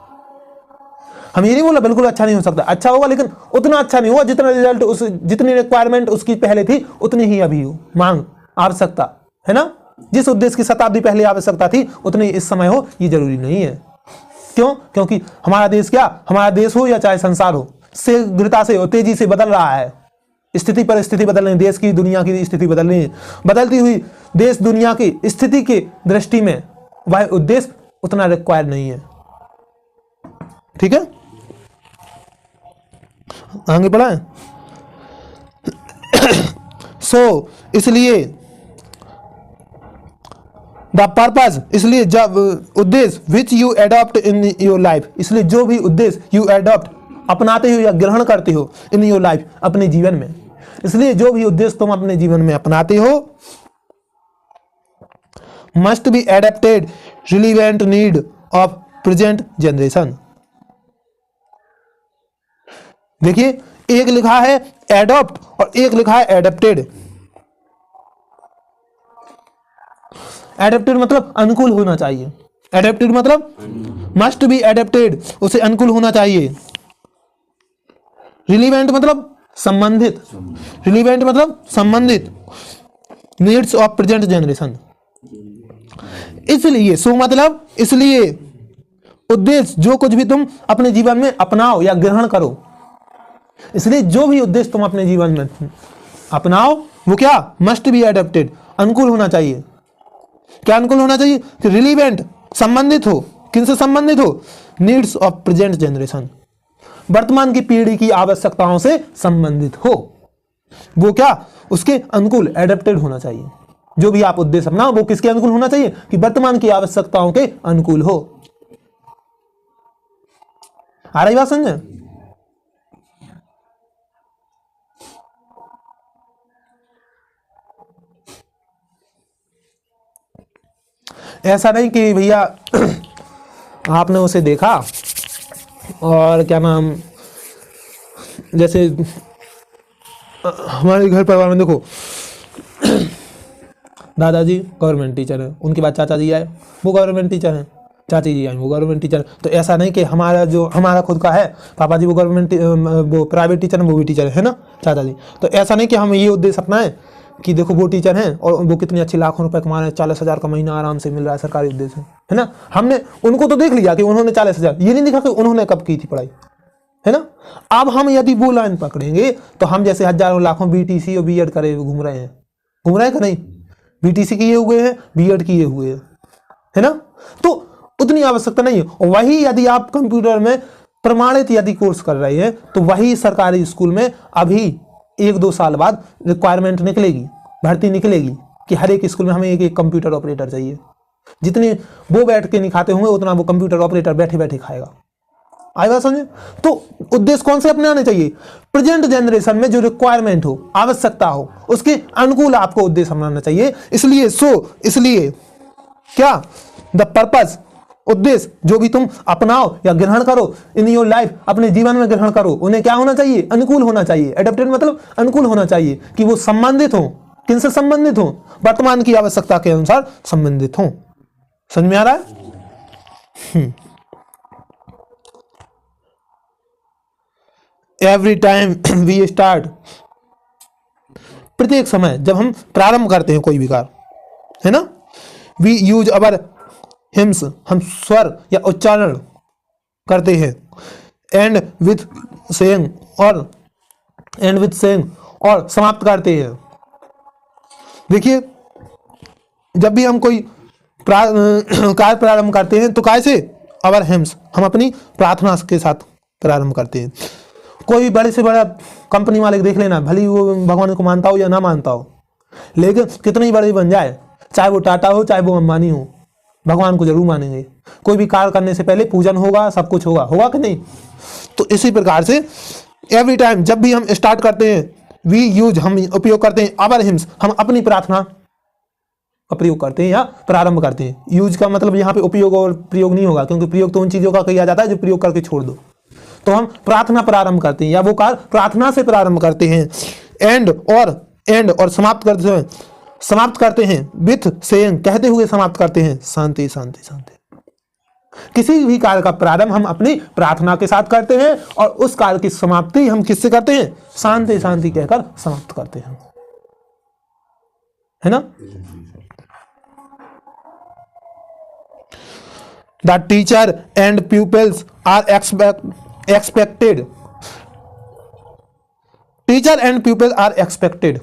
हम ये नहीं बोला बिल्कुल अच्छा नहीं हो सकता, अच्छा होगा लेकिन उतना अच्छा नहीं होगा जितना रिजल्ट जितनी रिक्वायरमेंट उसकी पहले थी उतनी ही अभी हो, मांग आवश्यकता है ना। जिस उद्देश्य की शताब्दी पहले आवश्यकता थी उतनी इस समय हो ये जरूरी नहीं है। क्यों? क्योंकि हमारा देश हमारा देश हो या चाहे संसार हो, शीघ्रता से और तेजी से बदल रहा है। स्थिति पर स्थिति बदल रही है, देश की दुनिया की स्थिति बदल रही है। बदलती हुई देश दुनिया की स्थिति के दृष्टि में वह उद्देश्य उतना रिक्वायर नहीं है। ठीक है, आगे बढ़ा है। इसलिए द पर्पज, इसलिए जब उद्देश्य which you adopt in your life, इसलिए जो भी उद्देश्य यू एडॉप्ट अपनाते हो या ग्रहण करते हो इन योर लाइफ अपने जीवन में, इसलिए जो भी उद्देश्य तुम अपने जीवन में अपनाते हो must be adapted relevant need of present generation. देखिए, एक लिखा है एडॉप्ट और एक लिखा है एडेप्टेड। एडेप्टेड मतलब अनुकूल होना चाहिए, एडेप्टेड मतलब मस्ट बी एडेप्टेड, उसे अनुकूल होना चाहिए। रिलीवेंट मतलब संबंधित, रिलीवेंट मतलब संबंधित नीड्स ऑफ प्रेजेंट जनरेशन। इसलिए मतलब इसलिए उद्देश्य जो कुछ भी तुम अपने जीवन में अपनाओ या ग्रहण करो, इसलिए जो भी उद्देश्य तुम अपने जीवन में अपनाओ वो क्या मस्ट बी एडेप्टेड, अनुकूल होना चाहिए। क्या अनुकूल होना चाहिए? कि रिलीवेंट संबंधित हो, किनसे संबंधित हो? नीड्स ऑफ प्रेजेंट जनरेशन, वर्तमान की पीढ़ी की आवश्यकताओं से संबंधित हो। वो क्या उसके अनुकूल एडेप्टेड होना चाहिए। जो भी आप उद्देश्य अपनाओ वो किसके अनुकूल होना चाहिए? कि वर्तमान की आवश्यकताओं के अनुकूल हो। आ रही बात समझे? ऐसा नहीं कि भैया आपने उसे देखा और क्या नाम, जैसे हमारे घर परिवार में देखो दादाजी गवर्नमेंट टीचर है, उनके बाद चाचा जी आए वो गवर्नमेंट टीचर हैं, चाची जी आई वो गवर्नमेंट टीचर। तो ऐसा नहीं कि हमारा खुद का है पापा जी वो प्राइवेट टीचर है, वो भी टीचर है ना चाचा जी। तो ऐसा नहीं कि हम ये उद्देश्य अपनाएं कि देखो वो टीचर हैं और वो कितनी अच्छी लाखों रुपए कमा रहे हैं, 40,000 का महीना आराम से मिल रहा है, सरकारी उद्देश्य है ना। हमने उनको तो देख लिया कि उन्होंने 40,000, ये नहीं देखा कि उन्होंने कब की थी पढ़ाई, है ना। अब हम यदि वो लाइन पकड़ेंगे तो हम जैसे हजारों लाखों बीटीसी और बीएड करे घूम रहे हैं कि नहीं, बीटीसी किए हुए हैं, बीएड किए हुए हैं, है ना। तो उतनी आवश्यकता नहीं है। और वही यदि आप कंप्यूटर में प्रमाणित यदि कोर्स कर रहे हैं तो वही सरकारी स्कूल में अभी 1-2 साल बाद रिक्वायरमेंट निकलेगी, भर्ती निकलेगी कि हर एक स्कूल में हमें एक कंप्यूटर ऑपरेटर चाहिए। जितने वो बैठ के नहीं खाते होंगे उतना वो कंप्यूटर ऑपरेटर बैठे बैठे खाएगा। आई बात समझे? तो उद्देश्य कौन से अपने आने चाहिए? प्रेजेंट जनरेशन में जो रिक्वायरमेंट हो, आवश्यकता हो, उसके अनुकूल आपको उद्देश्य अपनाना चाहिए। इसलिए क्या द पर्पस, उद्देश्य जो भी तुम अपनाओ या ग्रहण करो इन योर लाइफ, अपने जीवन में ग्रहण करो, उन्हें क्या होना चाहिए? अनुकूल होना चाहिए। एडेप्टेड मतलब अनुकूल होना चाहिए कि वो संबंधित हो। किनसे संबंधित हो? वर्तमान की आवश्यकता के अनुसार संबंधित हो। समझ में आ रहा है? एवरी टाइम वी स्टार्ट, प्रत्येक समय जब हम प्रारंभ करते हैं कोई भी कार्य, है ना, वी यूज अवर हिम्स, हम स्वर या उच्चारण करते हैं, एंड विथ सेइंग और समाप्त करते हैं। देखिए, जब भी हम कोई कार्य प्रारंभ करते हैं तो कैसे? अवर हिम्स, हम अपनी प्रार्थना के साथ प्रारंभ करते हैं। कोई भी बड़े से बड़ा कंपनी मालिक देख लेना, भले वो भगवान को मानता हो या ना मानता हो, लेकिन कितनी बड़ी बन जाए, चाहे वो टाटा हो चाहे वो अंबानी हो, भगवान को जरूर मानेंगे। कोई भी कार्य करने से पहले पूजन होगा, सब कुछ होगा, होगा कि नहीं? तो इसी प्रकार से एवरी टाइम जब भी हम स्टार्ट करते हैं, वी यूज, हम उपयोग करते हैं आवर हिम्स, हम अपनी प्रार्थना का प्रयोग करते हैं या प्रारंभ करते हैं। यूज का मतलब यहाँ पे उपयोग और प्रयोग नहीं होगा, क्योंकि प्रयोग तो उन चीजों का किया जाता है जो प्रयोग करके छोड़ दो। तो हम प्रार्थना प्रारंभ करते हैं या वो कार्य प्रार्थना से प्रारंभ करते हैं। एंड और समाप्त करते हैं विथ सेइंग, कहते हुए समाप्त करते हैं शांति शांति शांति। किसी भी कार्य का प्रारंभ हम अपनी प्रार्थना के साथ करते हैं और उस कार्य की समाप्ति हम किससे करते हैं? शांति शांति कहकर समाप्त करते हैं, है ना? The teacher and pupils are expected. Teacher and pupils are expected.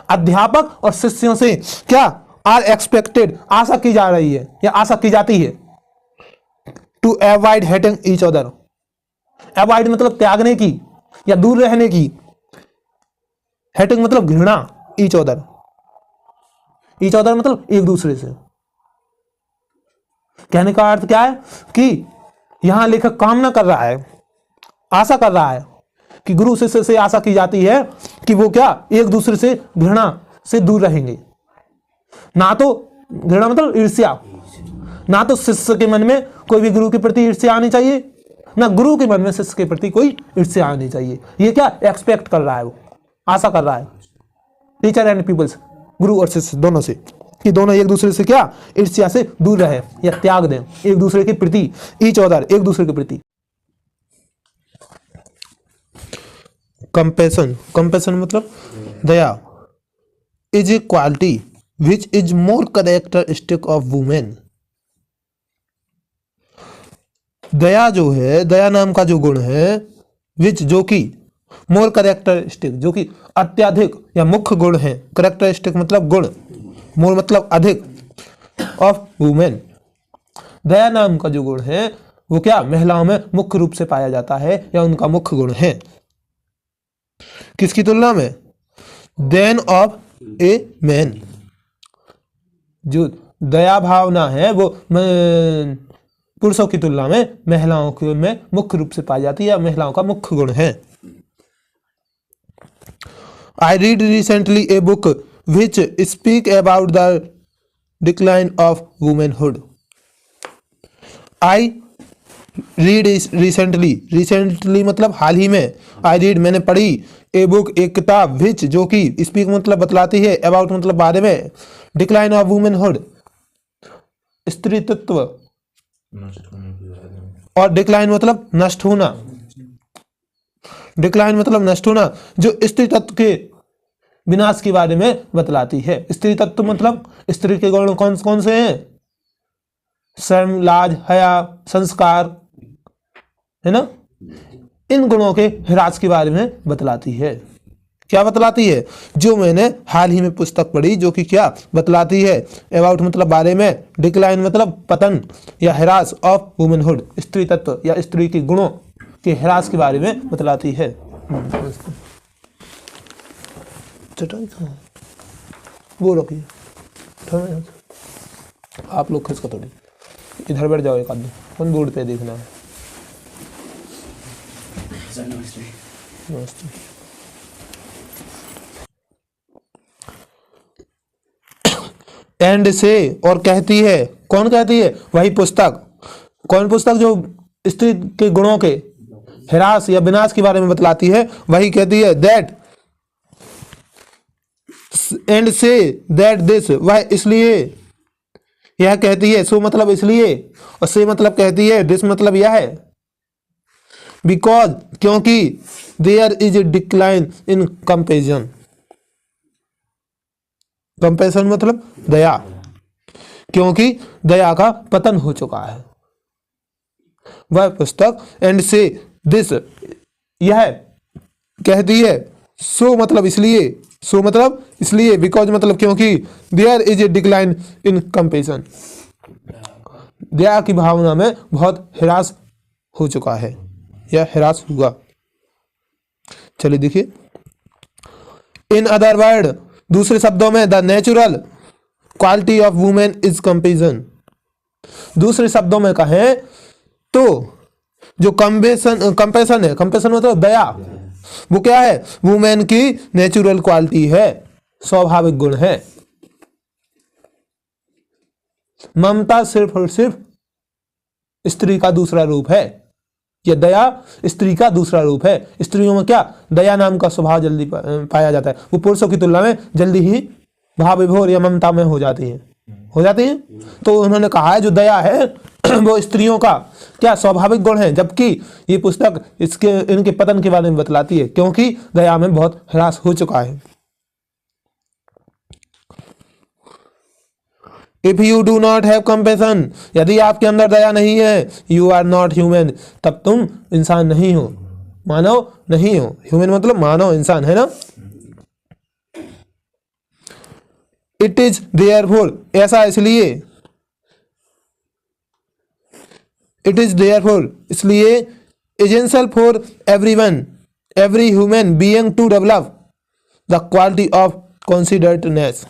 अध्यापक और शिष्यों से क्या? आर एक्सपेक्टेड, आशा की जा रही है या आशा की जाती है। To avoid hating each other, avoid मतलब त्यागने की या दूर रहने की, हेटिंग मतलब घृणा, ईच अदर मतलब एक दूसरे से। कहने का अर्थ क्या है कि यहां लेखक कामना कर रहा है, आशा कर रहा है कि गुरु शिष्य से आशा की जाती है कि वो क्या? एक दूसरे से घृणा से दूर रहेंगे। ना तो घृणा मतलब ईर्ष्या, ना तो शिष्य के मन में कोई भी गुरु के प्रति ईर्ष्या आनी चाहिए, ना गुरु के मन में शिष्य के प्रति कोई ईर्ष्या आनी चाहिए। ये क्या एक्सपेक्ट कर रहा है, वो आशा कर रहा है टीचर एंड पीपल्स, गुरु और शिष्य दोनों से, कि दोनों एक दूसरे से क्या? ईर्ष्या से दूर रहे या त्याग दें एक दूसरे के प्रति, ईच अदर एक दूसरे के प्रति। कंपैशन मतलब दया, is a quality which is more characteristic of women. दया जो है, दया नाम का जो गुण है, विच जो कि, मोर कैरेक्टरिस्टिक जो कि अत्यधिक या मुख्य गुण है, कैरेक्टरिस्टिक मतलब गुण, मोर मतलब अधिक, ऑफ वुमेन, दया नाम का जो गुण है वो क्या? महिलाओं में मुख्य रूप से पाया जाता है या उनका मुख्य गुण है। किसकी तुलना में? देन ऑफ ए मैन, जो दया भावना है वो पुरुषों की तुलना में महिलाओं के में मुख्य रूप से पाई जाती है या महिलाओं का मुख्य गुण है। I read recently a book which speak about the decline of womanhood. I read recently मतलब हाल ही में, I read मैंने पढ़ी, ए बुक एक किताब, which जो कि, speak मतलब बतलाती है, about मतलब बारे में, decline of womanhood स्त्री तत्व, और decline मतलब नष्ट होना, decline मतलब नष्ट होना, जो स्त्री तत्व के विनाश के बारे में बतलाती है। स्त्री तत्व मतलब स्त्री के गुण कौन कौन से हैं? शर्म, लाज, हया, संस्कार, है ना? इन गुणों के ह्रास के बारे में बतलाती है। क्या बतलाती है? जो मैंने हाल ही में पुस्तक पढ़ी, जो कि क्या बतलाती है? अबाउट मतलब बारे में, डिक्लाइन मतलब पतन या ह्रास, ऑफ वुमेनहुड स्त्री तत्व या स्त्री के गुणों के ह्रास के बारे में बतलाती है। वो रखिए, आप लोग खिसका थोड़ी, इधर बैठ जाओ, एक आदमी कौन बोर्ड पे देखना है। नमस्ते। एंड से और कहती है, कौन कहती है? वही पुस्तक। कौन पुस्तक? जो स्त्री के गुणों के ह्रास या विनाश के बारे में बतलाती है, वही कहती है that, and say that this, वह इसलिए यह कहती है, सो मतलब इसलिए, और से मतलब कहती है, दिस मतलब यह है, बिकॉज क्योंकि, there is a decline in compassion, compassion मतलब दया, क्योंकि दया का पतन हो चुका है। वह पुस्तक एंड से दिस यह कहती है, सो मतलब इसलिए, सो मतलब इसलिए, बिकॉज मतलब क्योंकि, there is a decline in compassion, दया की भावना में बहुत ह्रास हो चुका है या ह्रास हुआ। चलिए देखिए, इन अदर वर्ड दूसरे शब्दों में the natural quality of women is compassion. दूसरे शब्दों में कहें तो जो कंपेशन है, कंपेशन मतलब दया, वो क्या है? वुमेन की नेचुरल क्वालिटी है, स्वाभाविक गुण है। ममता सिर्फ और सिर्फ स्त्री का दूसरा रूप है। यह दया स्त्री का दूसरा रूप है। स्त्रियों में क्या दया नाम का स्वभाव जल्दी पाया जाता है, वो पुरुषों की तुलना में जल्दी ही भाव विभोर या ममता में हो जाती हैं। तो उन्होंने कहा है जो दया है वो स्त्रियों का क्या स्वाभाविक गुण है, जबकि ये पुस्तक इनके पतन के बारे में बतलाती है, क्योंकि दया में बहुत ह्रास हो चुका है। If you do not have compassion, यदि आपके अंदर दया नहीं है, यू आर नॉट ह्यूमन, तब तुम इंसान नहीं हो, मानव नहीं हो। ह्यूमन मतलब मानव, इंसान, है ना। इट इज देयरफॉर, ऐसा इसलिए, इट इज देयरफॉर इसलिए essential for everyone, every human being to develop the quality of considerateness.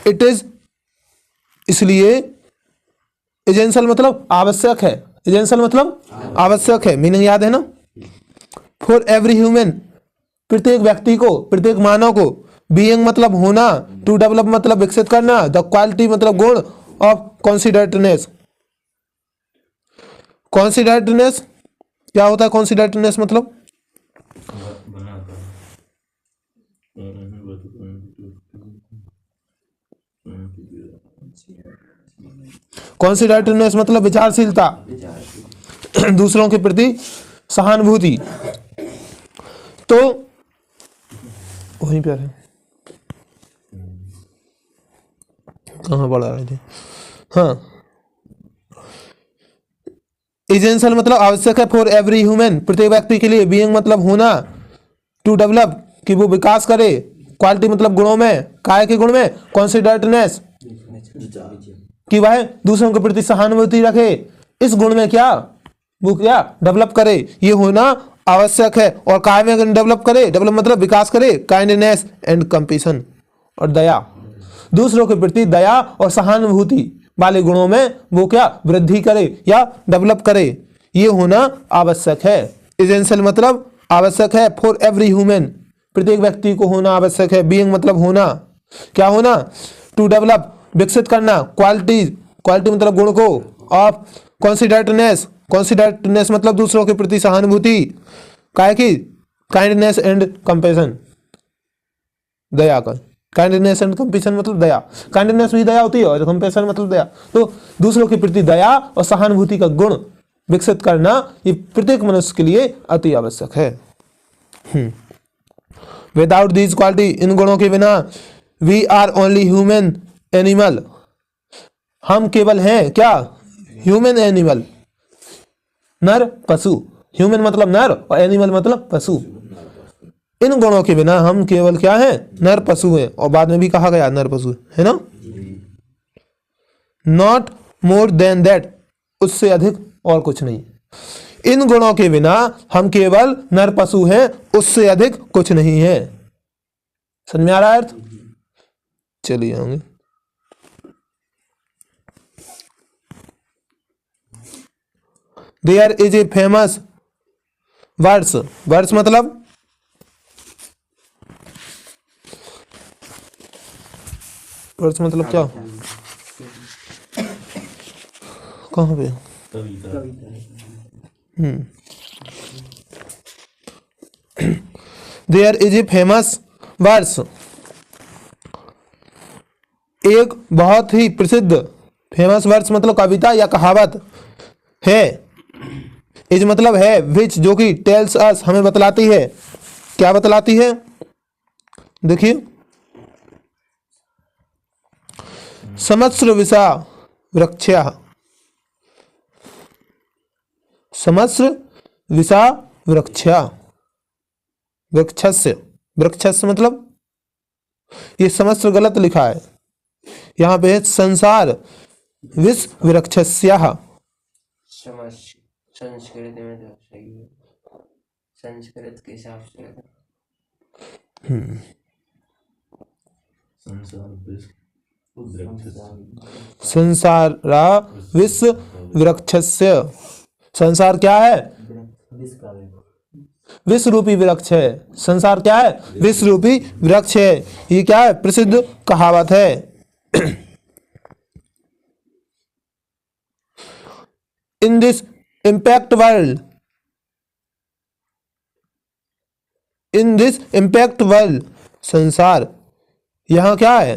It is इसलिए, एसेंशियल मतलब आवश्यक है, एसेंशियल मतलब आवश्यक है, मीनिंग याद है ना। फॉर एवरी ह्यूमन, प्रत्येक व्यक्ति को, प्रत्येक मानव को, बीइंग मतलब होना, टू डेवलप मतलब विकसित करना, द क्वालिटी मतलब गुण ऑफ कंसिडरेटनेस। कंसिडरेटनेस क्या होता है? कंसिडरेटनेस मतलब कंसिडरेटनेस मतलब विचारशीलता, दूसरों के प्रति सहानुभूति। तो वहीं पर है, कहाँ पढ़ा रहे थे? हाँ, एसेंशियल मतलब आवश्यक है, फॉर एवरी ह्यूमन प्रत्येक व्यक्ति के लिए, बीइंग मतलब होना, टू डेवलप कि वो विकास करे, क्वालिटी मतलब गुणों में, काय के गुण में, कंसिडरेटनेस कि वह दूसरों के प्रति सहानुभूति रखे, इस गुण में क्या वो क्या डेवलप करे, ये होना आवश्यक है। और काय में डेवलप करे, डेवलप मतलब विकास करे, काइंडनेस एंड कंपैशन और दया, दूसरों के प्रति दया और सहानुभूति वाले गुणों में वो क्या वृद्धि करे या डेवलप करे, ये होना आवश्यक है। एसेंशियल मतलब आवश्यक है, फॉर एवरी ह्यूमन प्रत्येक व्यक्ति को होना आवश्यक है, बीइंग मतलब होना, क्या होना, टू डेवलप विकसित करना, क्वालिटी, क्वालिटी मतलब गुण को, ऑफ कंसिडरेटनेस, कंसिडरेटनेस मतलब दूसरों के प्रति सहानुभूति, काय की, काइंडनेस एंड कंपैशन, दया का, काइंडनेस एंड कंपैशन मतलब दया, काइंडनेस भी दया होती है और कंपैशन मतलब दया। तो दूसरों के प्रति दया और सहानुभूति का गुण विकसित करना ये प्रत्येक मनुष्य के लिए अति आवश्यक है। विदाउट दीज क्वालिटी, इन गुणों के बिना, we are only human animal, हम केवल हैं क्या ह्यूमन एनिमल, नर पशु। ह्यूमन मतलब नर और एनिमल मतलब पशु। इन गुणों के बिना हम केवल क्या हैं, नर पशु हैं, और बाद में भी कहा गया नर पशु है ना। नॉट मोर देन दैट, उससे अधिक और कुछ नहीं। इन गुणों के बिना हम केवल नर पशु हैं, उससे अधिक कुछ नहीं है। समझ में आ रहा है अर्थ? चलिए आगे। There is a famous words, words मतलब वर्ड्स मतलब क्या, कहाँ पे? There is a famous words, एक बहुत ही प्रसिद्ध, फेमस वर्ड्स मतलब कविता या कहावत है, इज मतलब है, विच जो कि टेल्स अस हमें बतलाती है, क्या बतलाती है? देखिए, समस्र विषा वृक्षा, समस्र विषा वृक्षा, वृक्षस्य, वृक्षस्य मतलब ये समस्र गलत लिखा है, यहाँ पे है संसार विष वृक्षस्याः, संस्कृत में तो सही है। संस्कृत के हिसाब से संसारा विश्व वृक्षस्य। संसार क्या है? विश्व रूपी वृक्ष है। संसार क्या है? विश्व रूपी वृक्ष है। ये क्या है? प्रसिद्ध कहावत है। In this impact world, in this impact world, संसार यहां क्या है?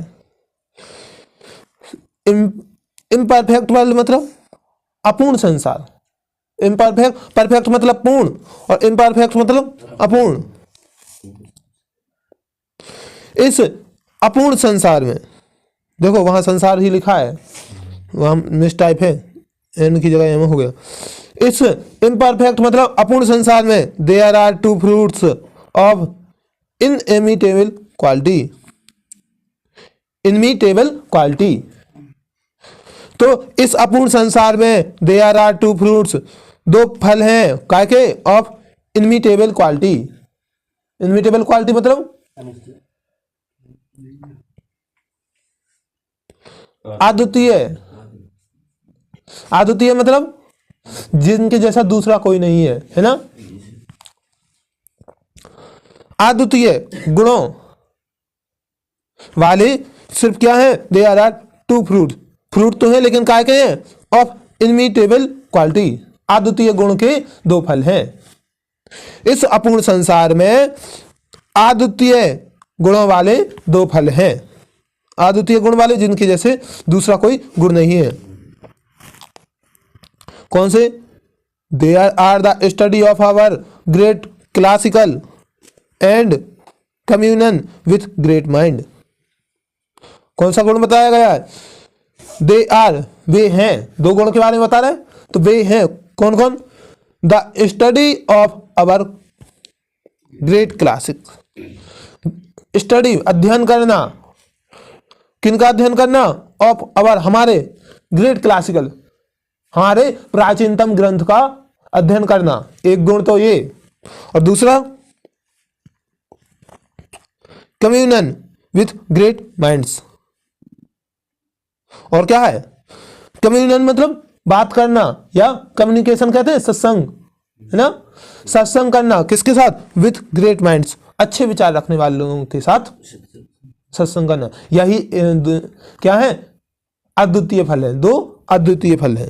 इम्परफेक्ट वर्ल्ड मतलब अपूर्ण संसार। इम्परफेक्ट, परफेक्ट मतलब पूर्ण और इम्परफेक्ट मतलब अपूर्ण। इस अपूर्ण संसार में देखो, वहां संसार ही लिखा है, वहां मिस टाइप है, एन की जगह एम हो गया। इस इम्परफेक्ट मतलब अपूर्ण संसार में there are two fruits of inimitable quality, inimitable quality. तो इस अपूर्ण संसार में देयर आर टू फ्रूट्स, दो फल हैं, काय के? Of inimitable quality. Inimitable quality मतलब अद्वितीय। अद्वितीय मतलब जिनके जैसा दूसरा कोई नहीं है, है ना? अद्वितीय गुणों वाले सिर्फ क्या है? There are two fruit, fruit तो है लेकिन काय के हैं? ऑफ इनइमिटेबल क्वालिटी, अद्वितीय गुण के दो फल हैं। इस अपूर्ण संसार में अद्वितीय गुणों वाले दो फल हैं। अद्वितीय गुण वाले जिनके जैसे दूसरा कोई गुण नहीं है। कौन से? There are the study of our great classical and communion with great mind. कौन सा गुण बताया गया है? दे आर, वे हैं। दो गुण के बारे में बता रहे, तो वे हैं कौन कौन? The study of our great classic, study अध्ययन करना, किनका अध्ययन करना? ऑफ आवर, हमारे, ग्रेट क्लासिकल, हमारे प्राचीनतम ग्रंथ का अध्ययन करना। एक गुण तो ये, और दूसरा कम्युनियन विथ ग्रेट माइंड्स। और क्या है? कम्युनियन मतलब बात करना, या कम्युनिकेशन कहते हैं, सत्संग, है ना? सत्संग करना किसके साथ? विथ ग्रेट माइंड्स, अच्छे विचार रखने वाले लोगों के साथ सत्संग करना। यही क्या है? अद्वितीय फल है। दो अद्वितीय फल है।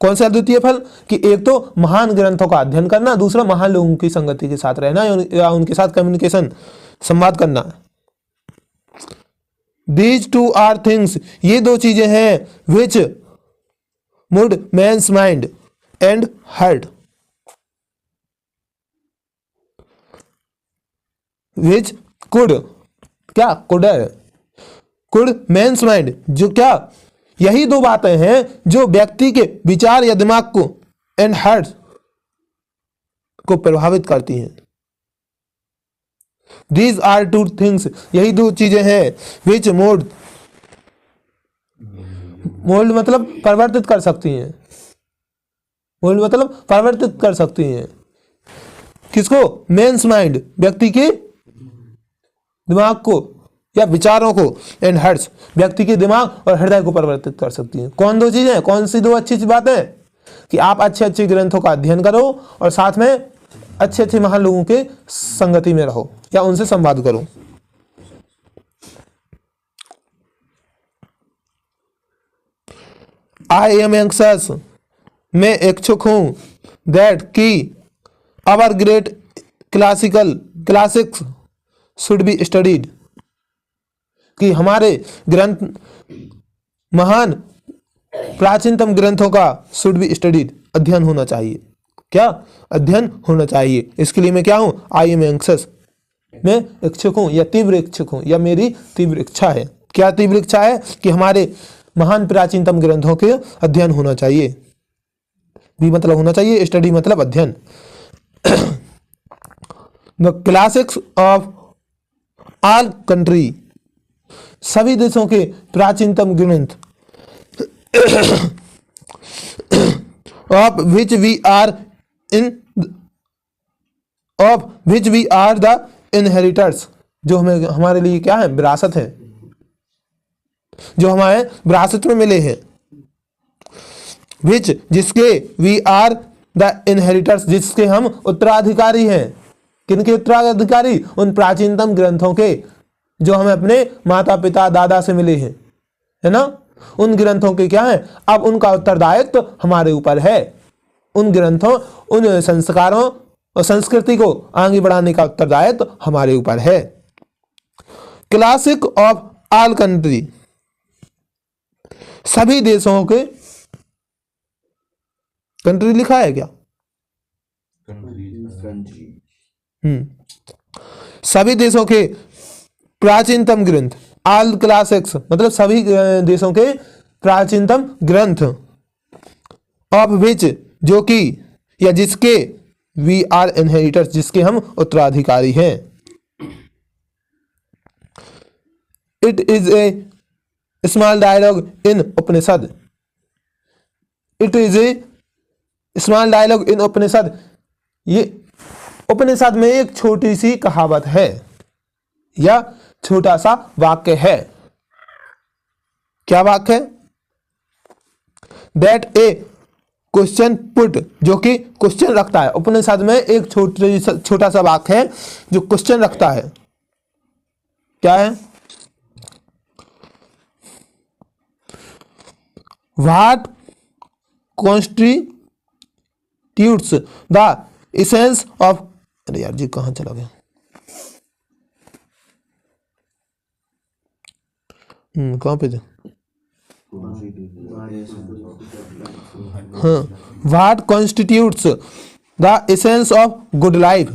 कौन से अद्वितीय फल? कि एक तो महान ग्रंथों का अध्ययन करना, दूसरा महान लोगों की संगति के साथ रहना या उनके साथ कम्युनिकेशन, संवाद करना। These two are things, ये दो चीजें हैं which mould man's mind and heart, which could, क्या could है? could man's mind, जो क्या? यही दो बातें हैं जो व्यक्ति के विचार या दिमाग को and heart को प्रभावित करती हैं। These are two things, यही दो चीजें हैं which mold, मोल्ड मतलब परिवर्तित कर सकती हैं। मोल्ड मतलब परिवर्तित कर सकती हैं किसको? मेंस माइंड, व्यक्ति के दिमाग को या विचारों को, एंड हार्ट्स, व्यक्ति के दिमाग और हृदय को परिवर्तित कर सकती हैं। कौन दो चीजें? कौन सी दो अच्छी बातें? कि आप अच्छे अच्छे ग्रंथों का अध्ययन करो और साथ में अच्छे अच्छे महान लोगों के संगति में रहो या उनसे संवाद करो। आई एम एंक्शस, मैं इच्छुक हूं, दैट कि our great classics should be studied, कि हमारे ग्रंथ, महान प्राचीनतम ग्रंथों का शुड बी स्टडीड, अध्ययन होना चाहिए। क्या? अध्ययन होना चाहिए। इसके लिए मैं क्या हूं? आई एम एंक्शस, मैं इच्छुक हूं या तीव्र इच्छुक हूं या मेरी तीव्र इच्छा है। क्या तीव्र इच्छा है? कि हमारे महान प्राचीनतम ग्रंथों के अध्ययन होना चाहिए। भी मतलब होना चाहिए, स्टडी मतलब अध्ययन। The classics of all country, सभी देशों के प्राचीनतम ग्रंथ, of which we are in of which we are the inheritors, जो हमें हमारे लिए क्या है, विरासत है, जो हमारे विरासत में मिले हैं। विच जिसके, वी आर द इनहेरिटर्स जिसके हम उत्तराधिकारी हैं। किनके उत्तराधिकारी? उन प्राचीनतम ग्रंथों के जो हमें अपने माता पिता दादा से मिले हैं, है ना। उन ग्रंथों के क्या है, अब उनका उत्तरदायित्व हमारे ऊपर है। उन ग्रंथों, उन संस्कारों और संस्कृति को आगे बढ़ाने का उत्तरदायित्व हमारे ऊपर है। क्लासिक ऑफ ऑल कंट्री, सभी देशों के, कंट्री लिखा है क्या? सभी देशों के प्राचीनतम ग्रंथ, ऑल क्लासिक्स मतलब सभी देशों के प्राचीनतम ग्रंथ, ऑफ विच जो कि या जिसके, वी आर इनहेरिटर्स जिसके हम उत्तराधिकारी हैं। It is a small dialogue in Upanishad, it is a small dialogue in Upanishad, ये उपनिषद में एक छोटी सी कहावत है या छोटा सा वाक्य है। क्या वाक्य है? दैट ए क्वेश्चन पुट, जो कि क्वेश्चन रखता है। उपनिषद में एक छोटा सा वाक्य है जो क्वेश्चन रखता है। क्या है? What constitutes the essence of, अरे यार जी कहाँ चला गया, कहाँ पे थे? हाँ, what constitutes the essence of good life.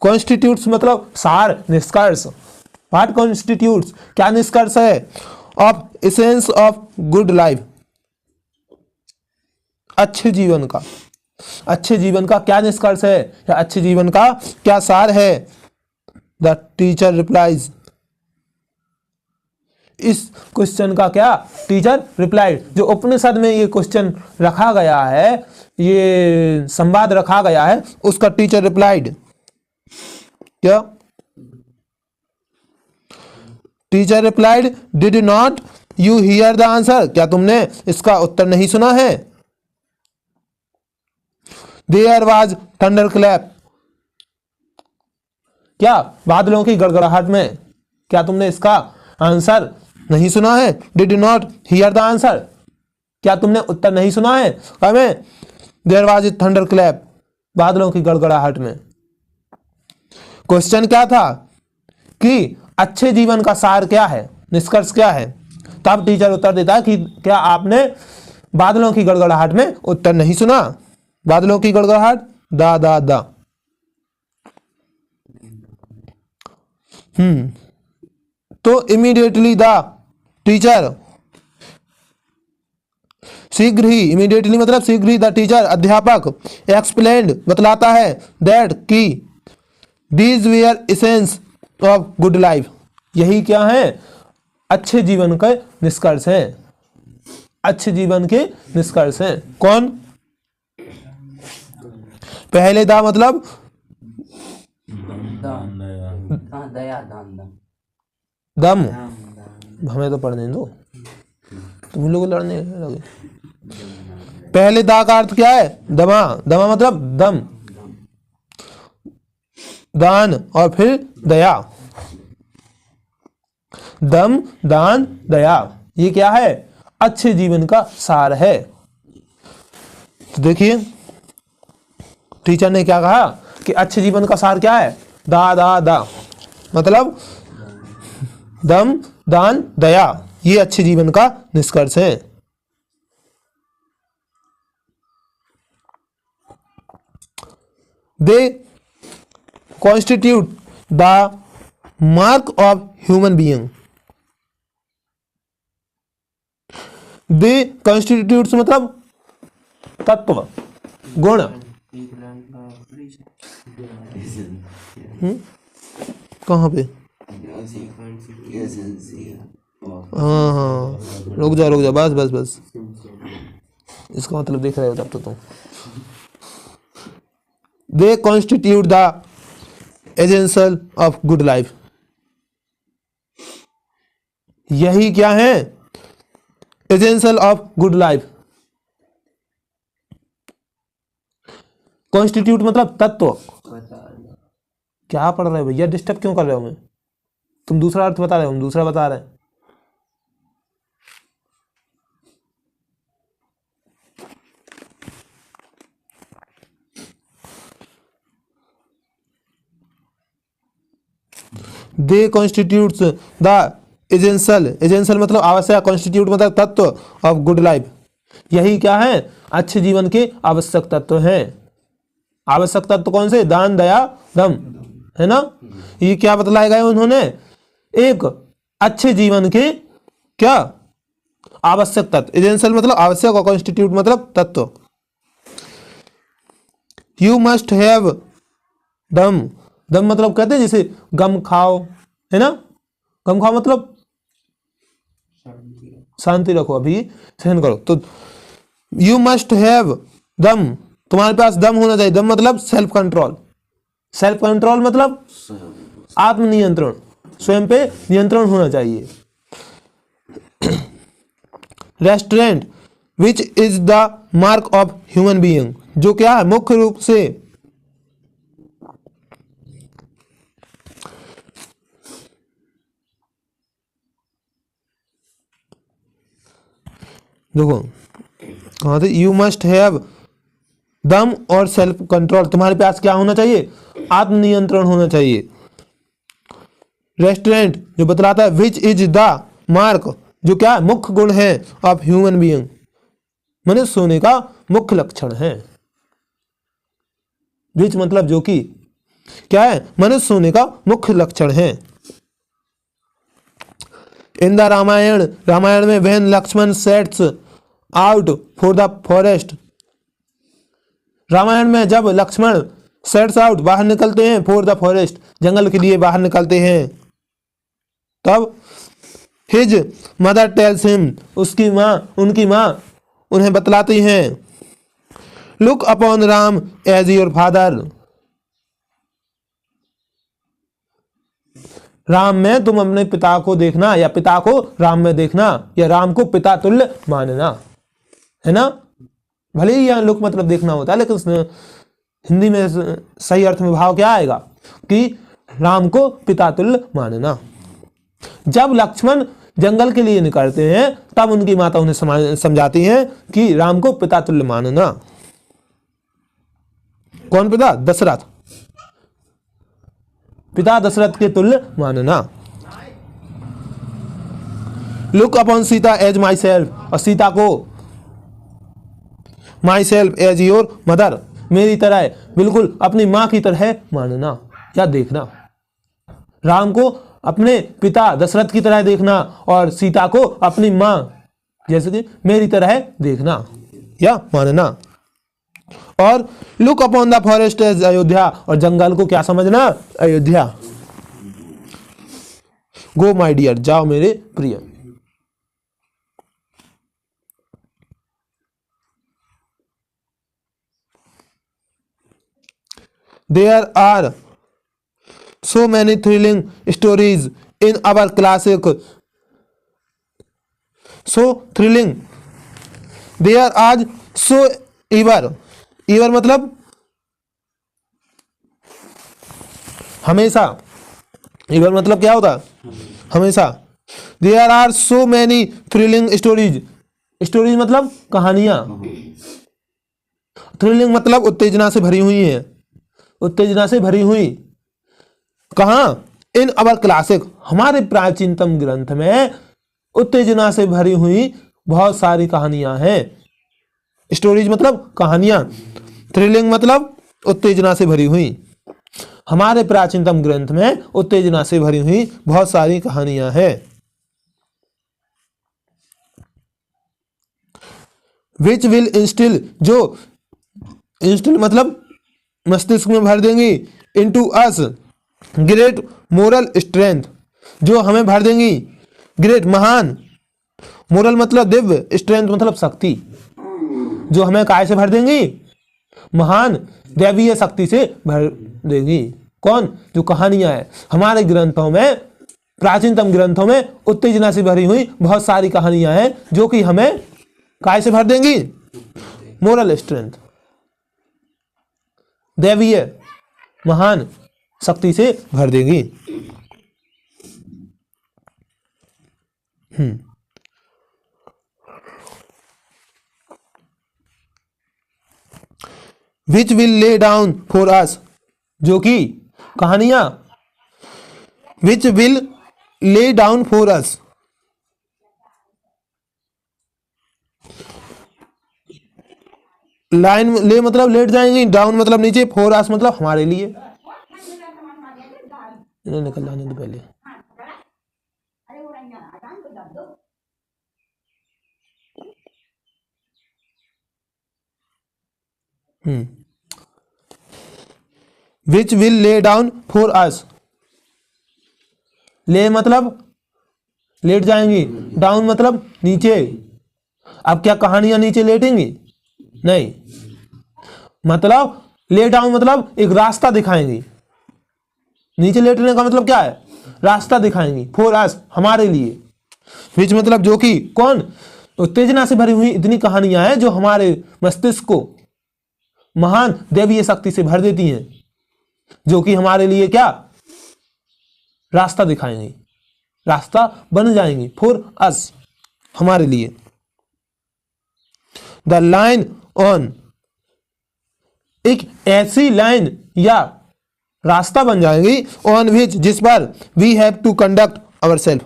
Constitutes मतलब सार, निष्कर्ष। व्हाट कॉन्स्टिट्यूट्स क्या निष्कर्ष है, of essence of good life, अच्छे जीवन का। अच्छे जीवन का क्या निष्कर्ष है या अच्छे जीवन का क्या सार है? द टीचर रिप्लाइज, इस क्वेश्चन का क्या, टीचर रिप्लाइड। जो उपनिषद में ये क्वेश्चन रखा गया है, ये संवाद रखा गया है, उसका टीचर रिप्लाइड। क्या? Teacher replied, did not you here the answer, क्या तुमने इसका उत्तर नहीं सुना है? देयर वाज थंडर क्लैप, क्या बादलों की गड़गड़ाहट में, क्या तुमने इसका आंसर नहीं सुना है? Did not here the answer, क्या तुमने उत्तर नहीं सुना है? हमें देयर वाज थंडर क्लैप, बादलों की गड़गड़ाहट में। क्वेश्चन क्या था कि अच्छे जीवन का सार क्या है, निष्कर्ष क्या है? तब टीचर उत्तर देता है कि क्या आपने बादलों की गड़गड़ाहट में उत्तर नहीं सुना? बादलों की गड़गड़ाहट, दा दा दा। तो इमीडिएटली द टीचर, शीघ्र ही, इमीडिएटली मतलब शीघ्र ही, द टीचर अध्यापक, एक्सप्लेन्ड बतलाता है, दैट की these where essence of good life, यही क्या है, अच्छे जीवन के निष्कर्ष है। अच्छे जीवन के निष्कर्ष हैं। कौन? पहले दा मतलब दम, हमें तो पढ़ने दो, तुम लोग लड़ने लगे। पहले दा का अर्थ क्या है? दमा, दमा मतलब दम, दान और फिर दया। दम, दान, दया, ये क्या है? अच्छे जीवन का सार है। तो देखिए टीचर ने क्या कहा कि अच्छे जीवन का सार क्या है? दा दा दा, मतलब दम, दान, दया, ये अच्छे जीवन का निष्कर्ष है। They constitute the mark of human being. They constitutes मतलब तत्व, गुण। कहाँ पे? हाँ हाँ, रुक जा बस बस बस। इसका मतलब देख रहे हो तब तो तुम। They constitute the essential of good life. यही क्या है? Essential of good life. Constitute मतलब तत्व। बताना। क्या पढ़ रहे हो भैया? डिस्टर्ब क्यों कर रहे हो? मैं तुम दूसरा अर्थ बता रहे हो, हम दूसरा बता रहे हैं। दे कॉन्स्टिट्यूट्स द एसेंशियल। एसेंशियल मतलब आवश्यक, कॉन्स्टिट्यूट मतलब तत्व ऑफ गुड लाइफ। यही क्या है? अच्छे जीवन के आवश्यक तत्व हैं। आवश्यक तत्व कौन से? दान, दया, दम, है ना? ये क्या बतलाए गए उन्होंने? एक अच्छे जीवन के क्या आवश्यक तत्व। एसेंशियल मतलब आवश्यक और कॉन्स्टिट्यूट मतलब तत्व। यू मस्ट हैव दम। दम मतलब कहते हैं जैसे गम खाओ, है ना? गम खाओ मतलब शांति रखो, अभी सहन करो। तो यू मस्ट हैव दम, तुम्हारे पास दम होना चाहिए। दम मतलब सेल्फ कंट्रोल। सेल्फ कंट्रोल मतलब आत्मनियंत्रण, स्वयं पे नियंत्रण होना चाहिए। Restaurant which is the mark of human being. जो क्या है? मुख्य रूप से देखो कहाँ थे? यू मस्ट हैव दम और सेल्फ कंट्रोल। तुम्हारे पास क्या होना चाहिए? आत्मनियंत्रण होना चाहिए। रेस्टोरेंट जो बतलाता है विच इज द मार्क, जो क्या मुख्य गुण है, ऑफ ह्यूमन बीइंग, मनुष्य होने का मुख्य लक्षण है। विच मतलब जो कि क्या है? मनुष्य होने का मुख्य लक्षण है। इन द रामायण, रामायण में when Lakshmana sets out for the forest. Ramayana में जब लक्ष्मण सेट्स आउट बाहर निकलते हैं, फॉर द फॉरेस्ट जंगल के लिए बाहर निकलते हैं, तब हिज मदर टेल्स हिम, उसकी माँ, उनकी माँ उन्हें बतलाती हैं, look upon Rama as your father. Rama में तुम अपने पिता को देखना, या पिता को राम में देखना, या राम को पिता तुल्य मानना, है ना? भले ही यहाँ लुक मतलब देखना होता है, लेकिन हिंदी में सही अर्थ में भाव क्या आएगा कि राम को पिता तुल्य मानना। जब लक्ष्मण जंगल के लिए निकलते हैं, तब उनकी माता उन्हें समझाती हैं कि राम को पिता तुल्य मानना। कौन पिता? दशरथ। पिता दशरथ के तुल्य मानना। Look upon Sita as myself, और सीता को myself as your mother, मेरी तरह, बिल्कुल अपनी माँ की तरह मानना या देखना। राम को अपने पिता दशरथ की तरह देखना, और सीता को अपनी माँ जैसे कि मेरी तरह देखना या मानना। और look upon the forest as Ayodhya, और जंगल को क्या समझना? अयोध्या। गो माई डियर, जाओ मेरे प्रिय। There are so many thrilling stories in our classic, so thrilling, there are so ever मतलब हमेशा, ever मतलब क्या होता? हमेशा। there are so many thrilling stories, stories मतलब कहानियां, थ्रिलिंग मतलब उत्तेजना से भरी हुई है, उत्तेजना से भरी हुई। कहाँ? इन अवर क्लासिक, हमारे प्राचीनतम ग्रंथ में उत्तेजना से भरी हुई बहुत सारी कहानियां हैं। स्टोरीज मतलब कहानियां, थ्रिलिंग मतलब उत्तेजना से भरी हुई। हमारे प्राचीनतम ग्रंथ में उत्तेजना से भरी हुई बहुत सारी कहानियां हैं। विच विल इंस्टिल, जो इंस्टिल मतलब मस्तिष्क में भर देंगी, इनटू अस ग्रेट मोरल स्ट्रेंथ, जो हमें भर देंगी ग्रेट महान, मोरल मतलब दिव्य, स्ट्रेंथ मतलब शक्ति, जो हमें काय से भर देंगी, महान दैवीय शक्ति से भर देंगी। कौन? जो कहानियां हैं हमारे ग्रंथों में, प्राचीनतम ग्रंथों में उत्तेजना से भरी हुई बहुत सारी कहानियां हैं जो कि हमें काय से भर देंगी, मोरल स्ट्रेंथ, दैवीय महान शक्ति से भर देंगी। Which will lay down for us, जो कि कहानियां which will lay down for us, line ले मतलब लेट जाएंगी, डाउन मतलब नीचे, फॉर अस मतलब हमारे लिए। इन्हें निकल जाने दो पहले। Which will lay down for us, ले मतलब लेट जाएंगी, डाउन मतलब नीचे। अब क्या कहानियां नीचे लेटेंगी? नहीं, मतलब ले डाउन मतलब एक रास्ता दिखाएंगी। नीचे लेटने का मतलब क्या है? रास्ता दिखाएंगी। फॉर अस हमारे लिए। विच मतलब जो कि, कौन? उत्तेजना से भरी हुई इतनी कहानियां हैं जो हमारे मस्तिष्क को महान दैवीय शक्ति से भर देती हैं, जो कि हमारे लिए क्या? रास्ता दिखाएंगी, रास्ता बन जाएंगी। फॉर अस हमारे लिए। द लाइन ऑन, एक ऐसी लाइन या रास्ता बन जाएगी, ऑन विच जिस पर we have to conduct ourself,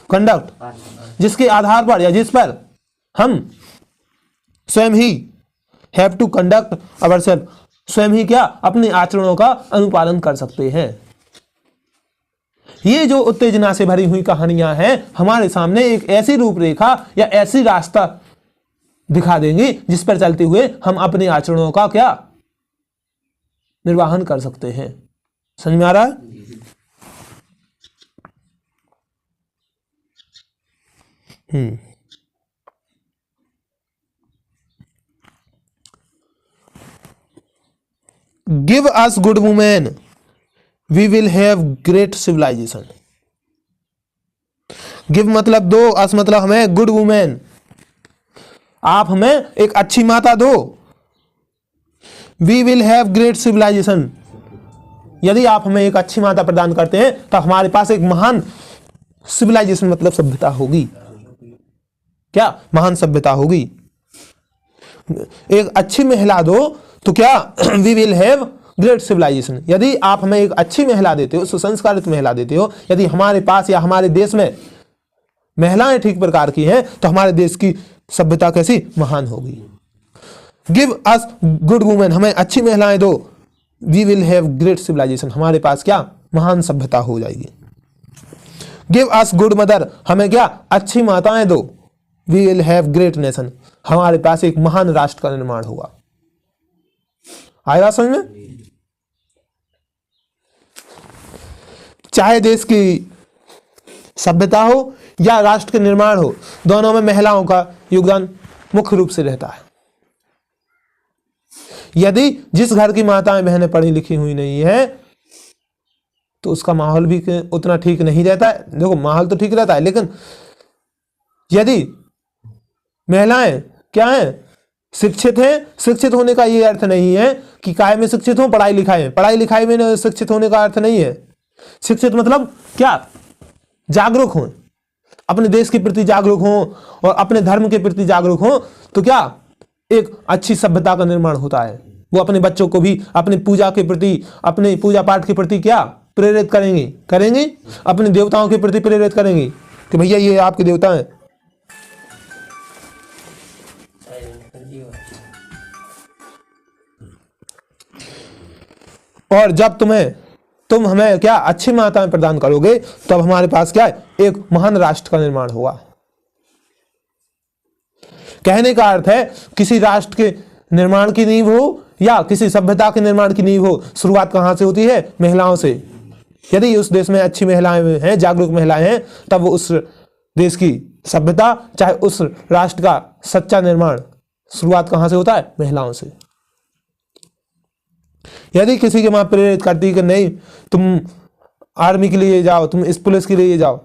conduct जिसके आधार पर या जिस पर हम स्वयं ही have to conduct ourself, स्वयं ही क्या? अपने आचरणों का अनुपालन कर सकते हैं। ये जो उत्तेजना से भरी हुई कहानियां हैं हमारे सामने एक ऐसी रूपरेखा या ऐसी रास्ता दिखा देंगी जिस पर चलते हुए हम अपने आचरणों का क्या? निर्वाहन कर सकते हैं। समझ में आ रहा है? Give us good women we will have great civilisation. Give मतलब दो, अस मतलब हमें, गुड वुमेन आप हमें एक अच्छी माता दो। We will have great civilisation, यदि आप हमें एक अच्छी माता प्रदान करते हैं तो हमारे पास एक महान सिविलाइजेशन मतलब सभ्यता होगी। क्या? महान सभ्यता होगी। एक अच्छी महिला दो तो क्या? We will have great civilisation. यदि आप हमें एक अच्छी महिला देते हो, सुसंस्कारित महिला देते हो, यदि हमारे पास या हमारे देश में महिलाएं ठीक प्रकार की हैं तो हमारे देश की सभ्यता कैसी? महान होगी। गिव अस गुड वुमेन, हमें अच्छी महिलाएं दो। We will have great civilisation, हमारे पास क्या? महान सभ्यता हो जाएगी। गिव अस गुड मदर, हमें क्या? अच्छी माताएं दो। We will have great nation, हमारे पास एक महान राष्ट्र का निर्माण होगा। आएगा समझ में? चाहे देश की सभ्यता हो या राष्ट्र के निर्माण हो, दोनों में महिलाओं का योगदान मुख्य रूप से रहता है। यदि जिस घर की माताएं बहनें पढ़ी लिखी हुई नहीं है तो उसका माहौल भी उतना ठीक नहीं रहता है। देखो माहौल तो ठीक रहता है, लेकिन यदि महिलाएं क्या है? शिक्षित हैं। शिक्षित होने का ये अर्थ नहीं है कि काय में शिक्षित हो, पढ़ाई लिखाई में, पढ़ाई लिखाई में शिक्षित होने का अर्थ नहीं है। शिक्षित मतलब क्या? जागरूक हो, अपने देश के प्रति जागरूक हो और अपने धर्म के प्रति जागरूक हो तो क्या? एक अच्छी सभ्यता का निर्माण होता है। वो अपने बच्चों को भी अपने पूजा के प्रति, अपने पूजा पाठ के प्रति क्या? प्रेरित करेंगे। अपने देवताओं के प्रति प्रेरित करेंगे कि भैया ये आपके देवता हैं। और जब तुम हमें क्या? अच्छी माताएं प्रदान करोगे तब हमारे पास क्या है? एक महान राष्ट्र का निर्माण होगा। कहने का अर्थ है किसी राष्ट्र के निर्माण की नींव हो या किसी सभ्यता के निर्माण की नींव हो, शुरुआत कहां से होती है? महिलाओं से। यदि उस देश में अच्छी महिलाएं हैं, जागरूक महिलाएं हैं, तब वो उस देश की सभ्यता, चाहे उस राष्ट्र का सच्चा निर्माण शुरुआत कहां से होता है? महिलाओं से। यदि किसी की मां प्रेरित करती है कि नहीं तुम आर्मी के लिए जाओ, तुम इस पुलिस के लिए जाओ,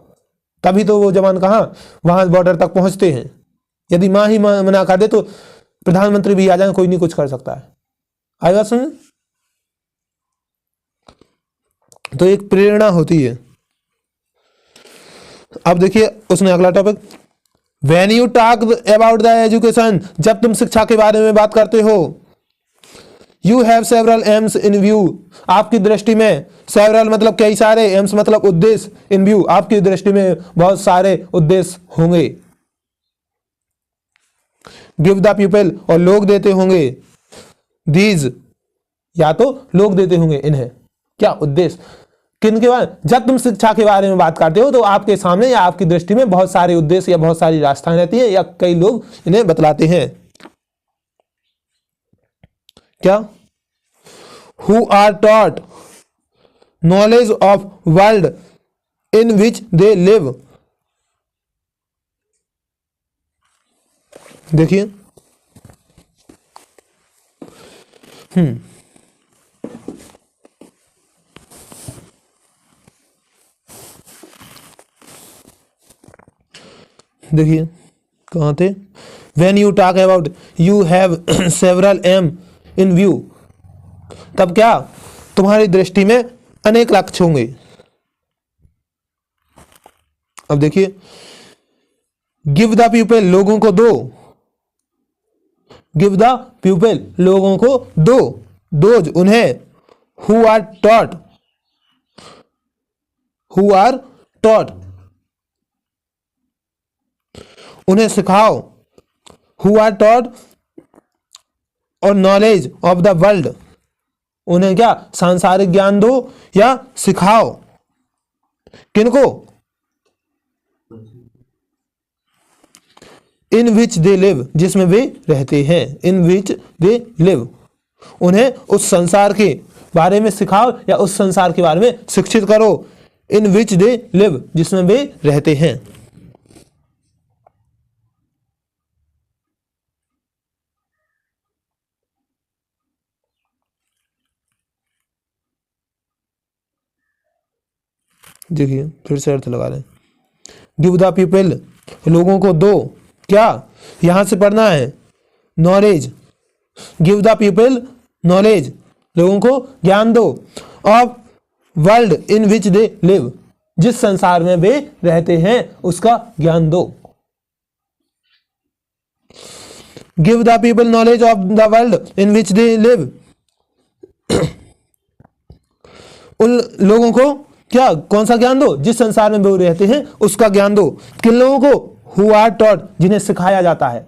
तभी तो वो जवान कहां वहां बॉर्डर तक पहुंचते हैं। यदि मां ही मना कर दे तो प्रधानमंत्री भी आ जाए, कोई नहीं कुछ कर सकता है। आई बात समझ? तो एक प्रेरणा होती है। अब देखिए उसने अगला topic, when you talk about the education, जब तुम शिक्षा के बारे में बात करते हो, you have several AIIMS in view, आपकी दृष्टि में, सेवरल मतलब कई सारे, एम्स मतलब उद्देश्य, इन व्यू आपकी दृष्टि में बहुत सारे उद्देश्य होंगे। गिव द पीपल, और लोग देते होंगे, दीज या तो लोग देते होंगे इन्हें, क्या उद्देश्य, किन के बारे? जब तुम शिक्षा के बारे में बात करते हो तो आपके सामने या आपकी दृष्टि में बहुत सारे उद्देश्य या बहुत सारी रास्ताएं रहती है, या कई लोग इन्हें बतलाते हैं। क्या? Who are taught knowledge of world in which they live. देखिए देखिए कहां थे, when you talk about you have several aim in view, तब क्या तुम्हारी दृष्टि में अनेक लक्ष्य होंगे। अब देखिए, गिव द पीपल, लोगों को दो, गिव द पीपल, लोगों को दो, दोज उन्हें, who are taught, who are taught उन्हें सिखाओ, हु आर टॉट, और नॉलेज ऑफ द वर्ल्ड, उन्हें क्या सांसारिक ज्ञान दो या सिखाओ, किनको? इन विच दे लिव, जिसमें वे रहते हैं, इन विच दे लिव, उन्हें उस संसार के बारे में सिखाओ या उस संसार के बारे में शिक्षित करो, इन विच दे लिव, जिसमें वे रहते हैं। देखिए फिर से अर्थ लगा लें, गिव द पीपल, लोगों को दो, क्या यहां से पढ़ना है, knowledge, give the people knowledge, लोगों को ज्ञान दो, of world in which they live, जिस संसार में वे रहते हैं उसका ज्ञान दो। Give the people knowledge of the world in which they live, उन लोगों को क्या कौन सा ज्ञान दो? जिस संसार में वो रहते हैं उसका ज्ञान दो। किन लोगों को? हु आर टॉट, जिन्हें सिखाया जाता है,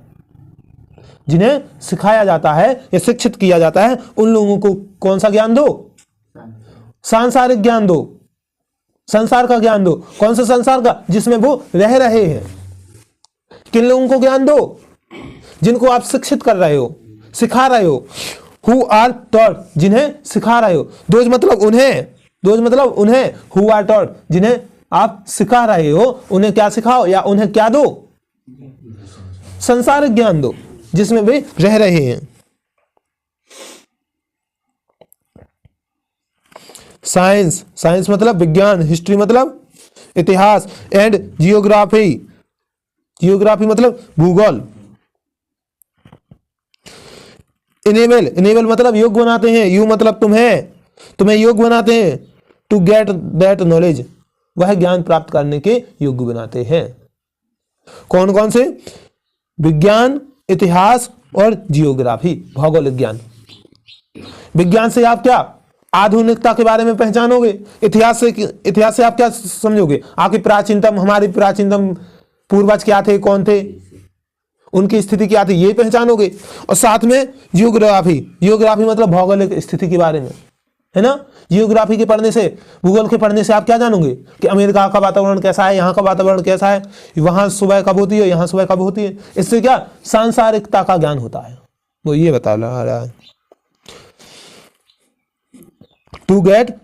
जिन्हें सिखाया जाता है या शिक्षित किया जाता है, उन लोगों को कौन सा ज्ञान दो? सांसारिक ज्ञान दो, संसार का ज्ञान दो। कौन सा संसार का? जिसमें वो रह रहे हैं। किन लोगों को ज्ञान दो? जिनको आप शिक्षित कर रहे हो, सिखा रहे हो। हु आर टॉट, जिन्हें सिखा रहे हो। दोज मतलब उन्हें, दोज मतलब उन्हें, हु आर टॉट, जिन्हें आप सिखा रहे हो, उन्हें क्या सिखाओ या उन्हें क्या दो? संसारिक ज्ञान दो जिसमें वे रह रहे हैं। साइंस, साइंस मतलब विज्ञान, हिस्ट्री मतलब इतिहास, एंड जियोग्राफी, जियोग्राफी मतलब भूगोल। इनेबल, इनेबल मतलब योग्य बनाते हैं, यू मतलब तुम्हें, तुम्हें योग्य बनाते हैं। टू गेट दैट नॉलेज, वह ज्ञान प्राप्त करने के योग्य बनाते हैं। कौन कौन से? विज्ञान, इतिहास और जियोग्राफी, भौगोलिक ज्ञान। विज्ञान से आप क्या आधुनिकता के बारे में पहचानोगे, इतिहास से आप क्या समझोगे, आपकी प्राचीनतम, हमारी प्राचीनतम पूर्वज क्या थे, कौन थे, उनकी स्थिति क्या थी, ये पहचानोगे। और साथ में जियोग्राफी, जियोग्राफी मतलब भौगोलिक स्थिति के बारे में, है ना। जियोग्राफी के पढ़ने से, भूगोल के पढ़ने से आप क्या जानोगे कि अमेरिका का वातावरण कैसा है, यहाँ का वातावरण कैसा है, वहां सुबह कब होती है, यहाँ सुबह कब होती है। इससे क्या सांसारिकता का ज्ञान होता है, वो ये बता रहा है। टू गेट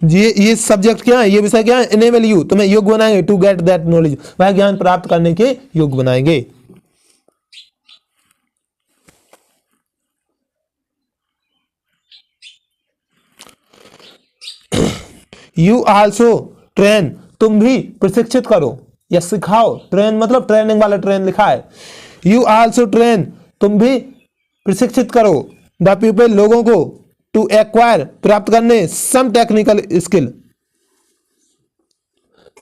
ये सब्जेक्ट क्या है, ये विषय क्या है, इनेबल यू, तुम्हें योग्य बनाएंगे टू गेट दैट नॉलेज, वह ज्ञान प्राप्त करने के योग्य बनाएंगे। यू आल्सो ट्रेन, तुम भी प्रशिक्षित करो या सिखाओ, ट्रेन मतलब ट्रेनिंग वाला ट्रेन लिखा है। यू आल्सो ट्रेन, तुम भी प्रशिक्षित करो द पीपल, लोगों को, टू एक्वायर, प्राप्त करने, सम टेक्निकल स्किल,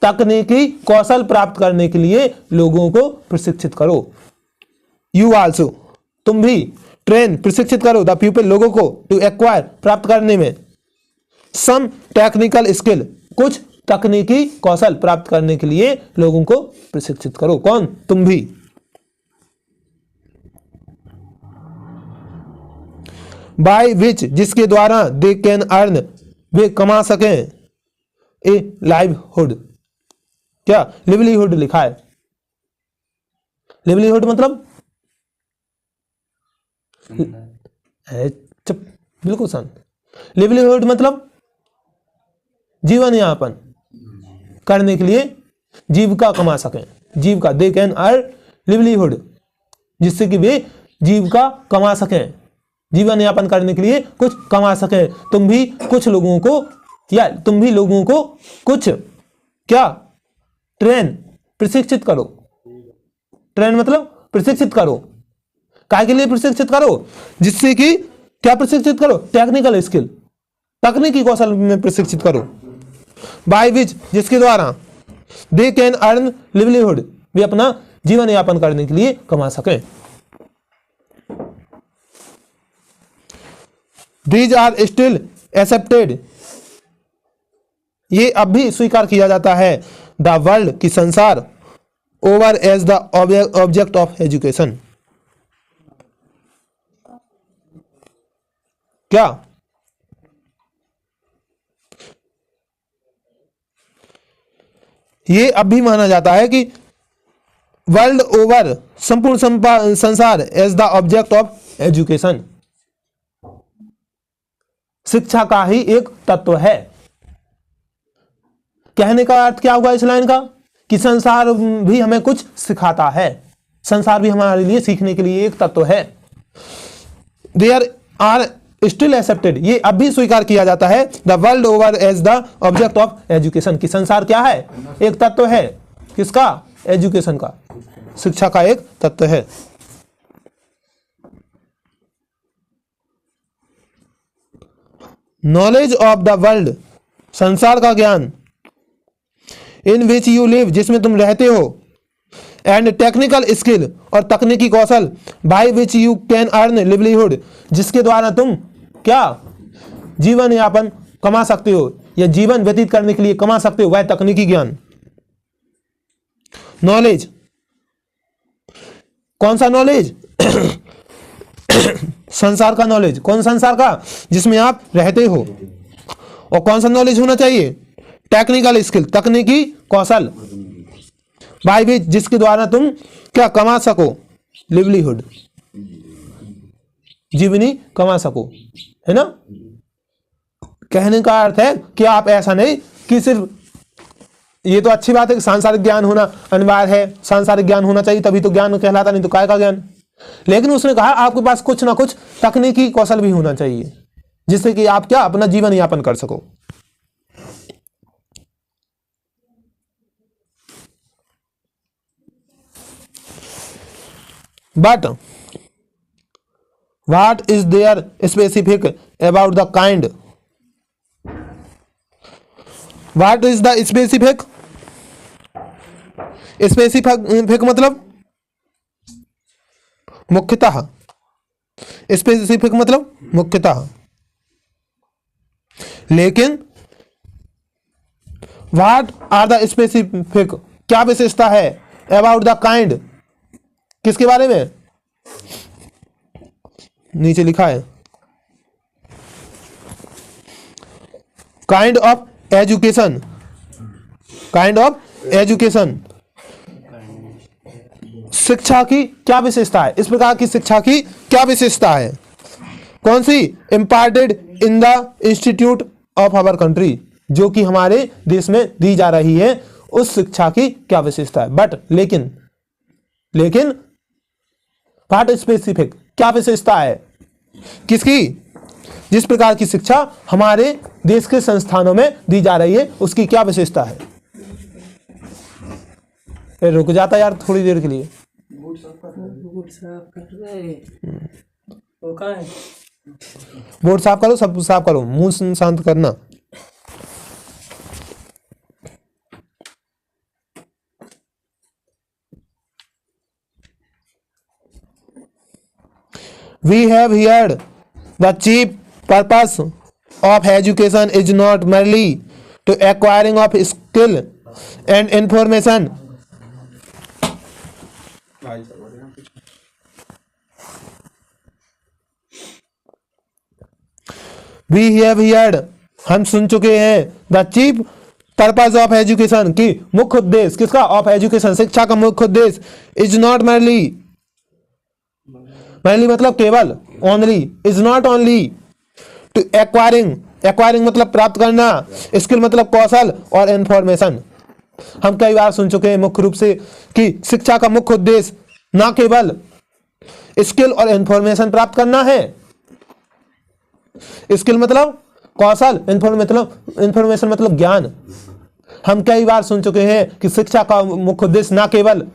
तकनीकी कौशल प्राप्त करने के लिए लोगों को प्रशिक्षित करो। यू आल्सो, तुम भी, ट्रेन, प्रशिक्षित करो द पीपल, लोगों को, टू एक्वायर, प्राप्त करने में, सम टेक्निकल स्किल, कुछ तकनीकी कौशल प्राप्त करने के लिए लोगों को प्रशिक्षित करो। कौन? तुम भी। बाय विच, जिसके द्वारा दे कैन अर्न, वे कमा सकें, ए लाइवहुड, क्या लिवलीहुड लिखा है। लिवलीहुड मतलब चुप, बिल्कुल शांत। लिवलीहुड मतलब जीवन यापन करने के लिए, जीविका कमा सकें, जीविका, दे कैन अर्न लिवलीहुड, जिससे कि वे जीविका कमा सकें, जीवन यापन करने के लिए कुछ कमा सकें। तुम भी कुछ लोगों को, या तुम भी लोगों को कुछ क्या, ट्रेन, प्रशिक्षित करो। ट्रेन मतलब प्रशिक्षित करो, काय के लिए प्रशिक्षित करो, जिससे कि क्या प्रशिक्षित करो, टेक्निकल स्किल, तकनीकी कौशल में प्रशिक्षित करो। बाय विच, जिसके द्वारा दे कैन अर्न लिवलीहुड, वे अपना जीवन यापन करने के लिए कमा सकें। These are still accepted, ये अब भी स्वीकार किया जाता है, द वर्ल्ड, की संसार, over as the object of education, क्या, ये अब भी माना जाता है कि वर्ल्ड ओवर, संपूर्ण संसार, as the object of education, शिक्षा का ही एक तत्व है। कहने का अर्थ क्या हुआ इस लाइन का, कि संसार भी हमें कुछ सिखाता है, संसार भी हमारे लिए सीखने के लिए एक तत्व है। देयर आर स्टिल एक्सेप्टेड, ये अब भी स्वीकार किया जाता है, the world over as the object of education, कि संसार क्या है, एक तत्व है, किसका, एजुकेशन का, शिक्षा का एक तत्व है। नॉलेज ऑफ द वर्ल्ड, संसार का ज्ञान, इन विच यू लिव, जिसमें तुम रहते हो, एंड टेक्निकल स्किल, और तकनीकी कौशल, by which you can earn livelihood, जिसके द्वारा तुम क्या, जीवन यापन कमा सकते हो या जीवन व्यतीत करने के लिए कमा सकते हो, वह तकनीकी ज्ञान। नॉलेज, कौन सा नॉलेज, संसार का नॉलेज, कौन संसार का, जिसमें आप रहते हो। और कौन सा नॉलेज होना चाहिए, टेक्निकल स्किल, तकनीकी कौशल, बाय विच, जिसके द्वारा तुम क्या कमा सको, लिवलीहुड, जीवनी कमा सको, है ना। कहने का अर्थ है कि आप ऐसा नहीं कि सिर्फ, ये तो अच्छी बात है कि सांसारिक ज्ञान होना अनिवार्य है, सांसारिक ज्ञान होना चाहिए तभी तो ज्ञान कहलाता, नहीं तो काय का ज्ञान। लेकिन उसने कहा आपके पास कुछ ना कुछ तकनीकी कौशल भी होना चाहिए, जिससे कि आप क्या, अपना जीवन यापन कर सको। But what is there specific about the kind, what is the specific, specific मतलब मुख्यतः, स्पेसिफिक मतलब मुख्यतः, लेकिन व्हाट आर द स्पेसिफिक, क्या विशेषता है, अबाउट द काइंड, किसके बारे में, नीचे लिखा है, kind of education, kind of education, शिक्षा की क्या विशेषता है, इस प्रकार की शिक्षा की क्या विशेषता है, कौन सी, imparted in the institute of our country, जो कि हमारे देश में दी जा रही है उस शिक्षा की क्या विशेषता है। बट लेकिन व्हाट स्पेसिफिक, क्या विशेषता है किसकी, जिस प्रकार की शिक्षा हमारे देश के संस्थानों में दी जा रही है उसकी क्या विशेषता है। रुक जाता यार थोड़ी देर के लिए। बूट साफ कर रहे वो कहाँ है? बोर्ड साफ करो, सब साफ करो, मुंह शांत करना। We have heard the chief purpose of education is not merely to acquiring of skill and information. We have heard, हम सुन चुके हैं, the chief purpose of education की मुख्य उद्देश्य किसका, ऑफ एजुकेशन शिक्षा का मुख्य उद्देश्य इज नॉट merely मतलब केवल, only, is not only to acquiring मतलब प्राप्त करना, स्किल मतलब कौशल और इंफॉर्मेशन। हम कई बार सुन चुके हैं मुख्य रूप से कि शिक्षा का मुख्य उद्देश्य ना केवल स्किल और इंफॉर्मेशन प्राप्त करना है, स्किल मतलब कौशल, इंफॉर्मेशन मतलब ज्ञान। हम कई बार सुन चुके हैं कि शिक्षा का मुख्य उद्देश्य ना केवल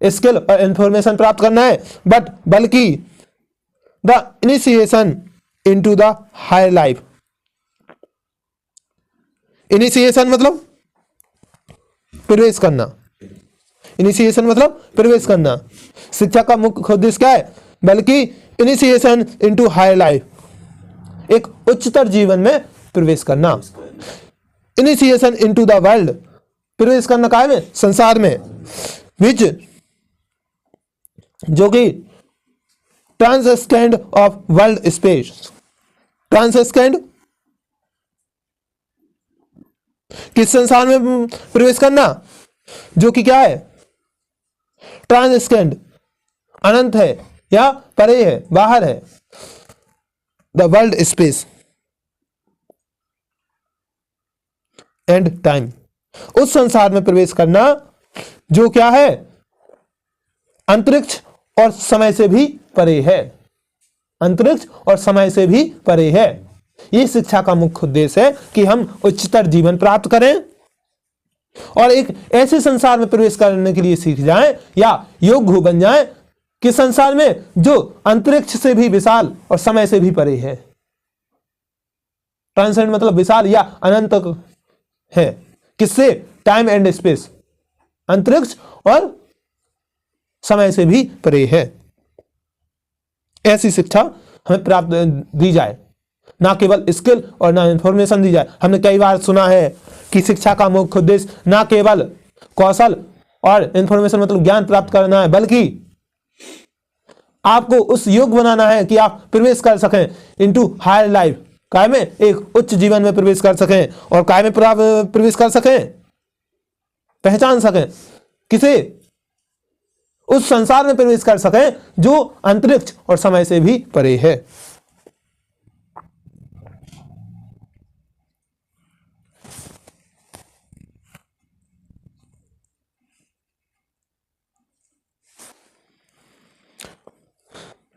स्किल और इंफॉर्मेशन प्राप्त करना है बल्कि the initiation into the higher life. Initiation मतलब प्रवेश करना, इनिशिएशन मतलब प्रवेश करना। शिक्षा का मुख्य उद्देश्य क्या है, बल्कि इनिशिएशन इनटू हायर लाइफ, एक उच्चतर जीवन में प्रवेश करना। इनिशिएशन इनटू द वर्ल्ड, प्रवेश करना काय में, संसार में, विच जो कि ट्रांसस्टेंड ऑफ वर्ल्ड स्पेस, ट्रांसस्टेंड किस संसार में प्रवेश करना, जो कि क्या है, ट्रांसस्टेंड अनंत है या परे है, बाहर है, the world space and time, उस संसार में प्रवेश करना जो क्या है, अंतरिक्ष और समय से भी परे है, अंतरिक्ष और समय से भी परे है। यह शिक्षा का मुख्य उद्देश्य है कि हम उच्चतर जीवन प्राप्त करें और एक ऐसे संसार में प्रवेश करने के लिए सीख जाएं या योग्य बन जाएं कि संसार में जो अंतरिक्ष से भी विशाल और समय से भी परे है। ट्रांसेंड मतलब विशाल या अनंत है, किससे, टाइम एंड स्पेस, अंतरिक्ष और समय से भी परे है। ऐसी शिक्षा हमें प्राप्त दी जाए, ना केवल स्किल और ना इंफॉर्मेशन दी जाए। हमने कई बार सुना है कि शिक्षा का मुख्य उद्देश्य ना केवल कौशल और इंफॉर्मेशन मतलब ज्ञान प्राप्त करना है, बल्कि आपको उस योग्य बनाना है कि आप प्रवेश कर सकें इनटू हायर लाइफ, काय में, एक उच्च जीवन में प्रवेश कर सकें और काय में प्रवेश कर सकें, पहचान सकें, किसे, उस संसार में प्रवेश कर सकें जो अंतरिक्ष और समय से भी परे है।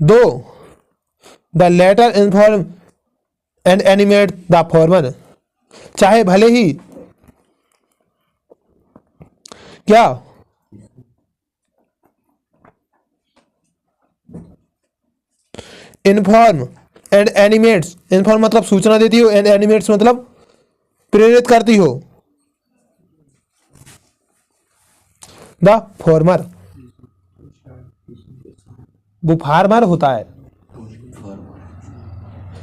Though the latter inform and animate the former, चाहे भले ही क्या इन्फॉर्म एंड एनिमेट्स, इन्फॉर्म मतलब सूचना देती हो, एंड एनिमेट्स मतलब प्रेरित करती हो, द फॉर्मर, वो फार्मर होता है।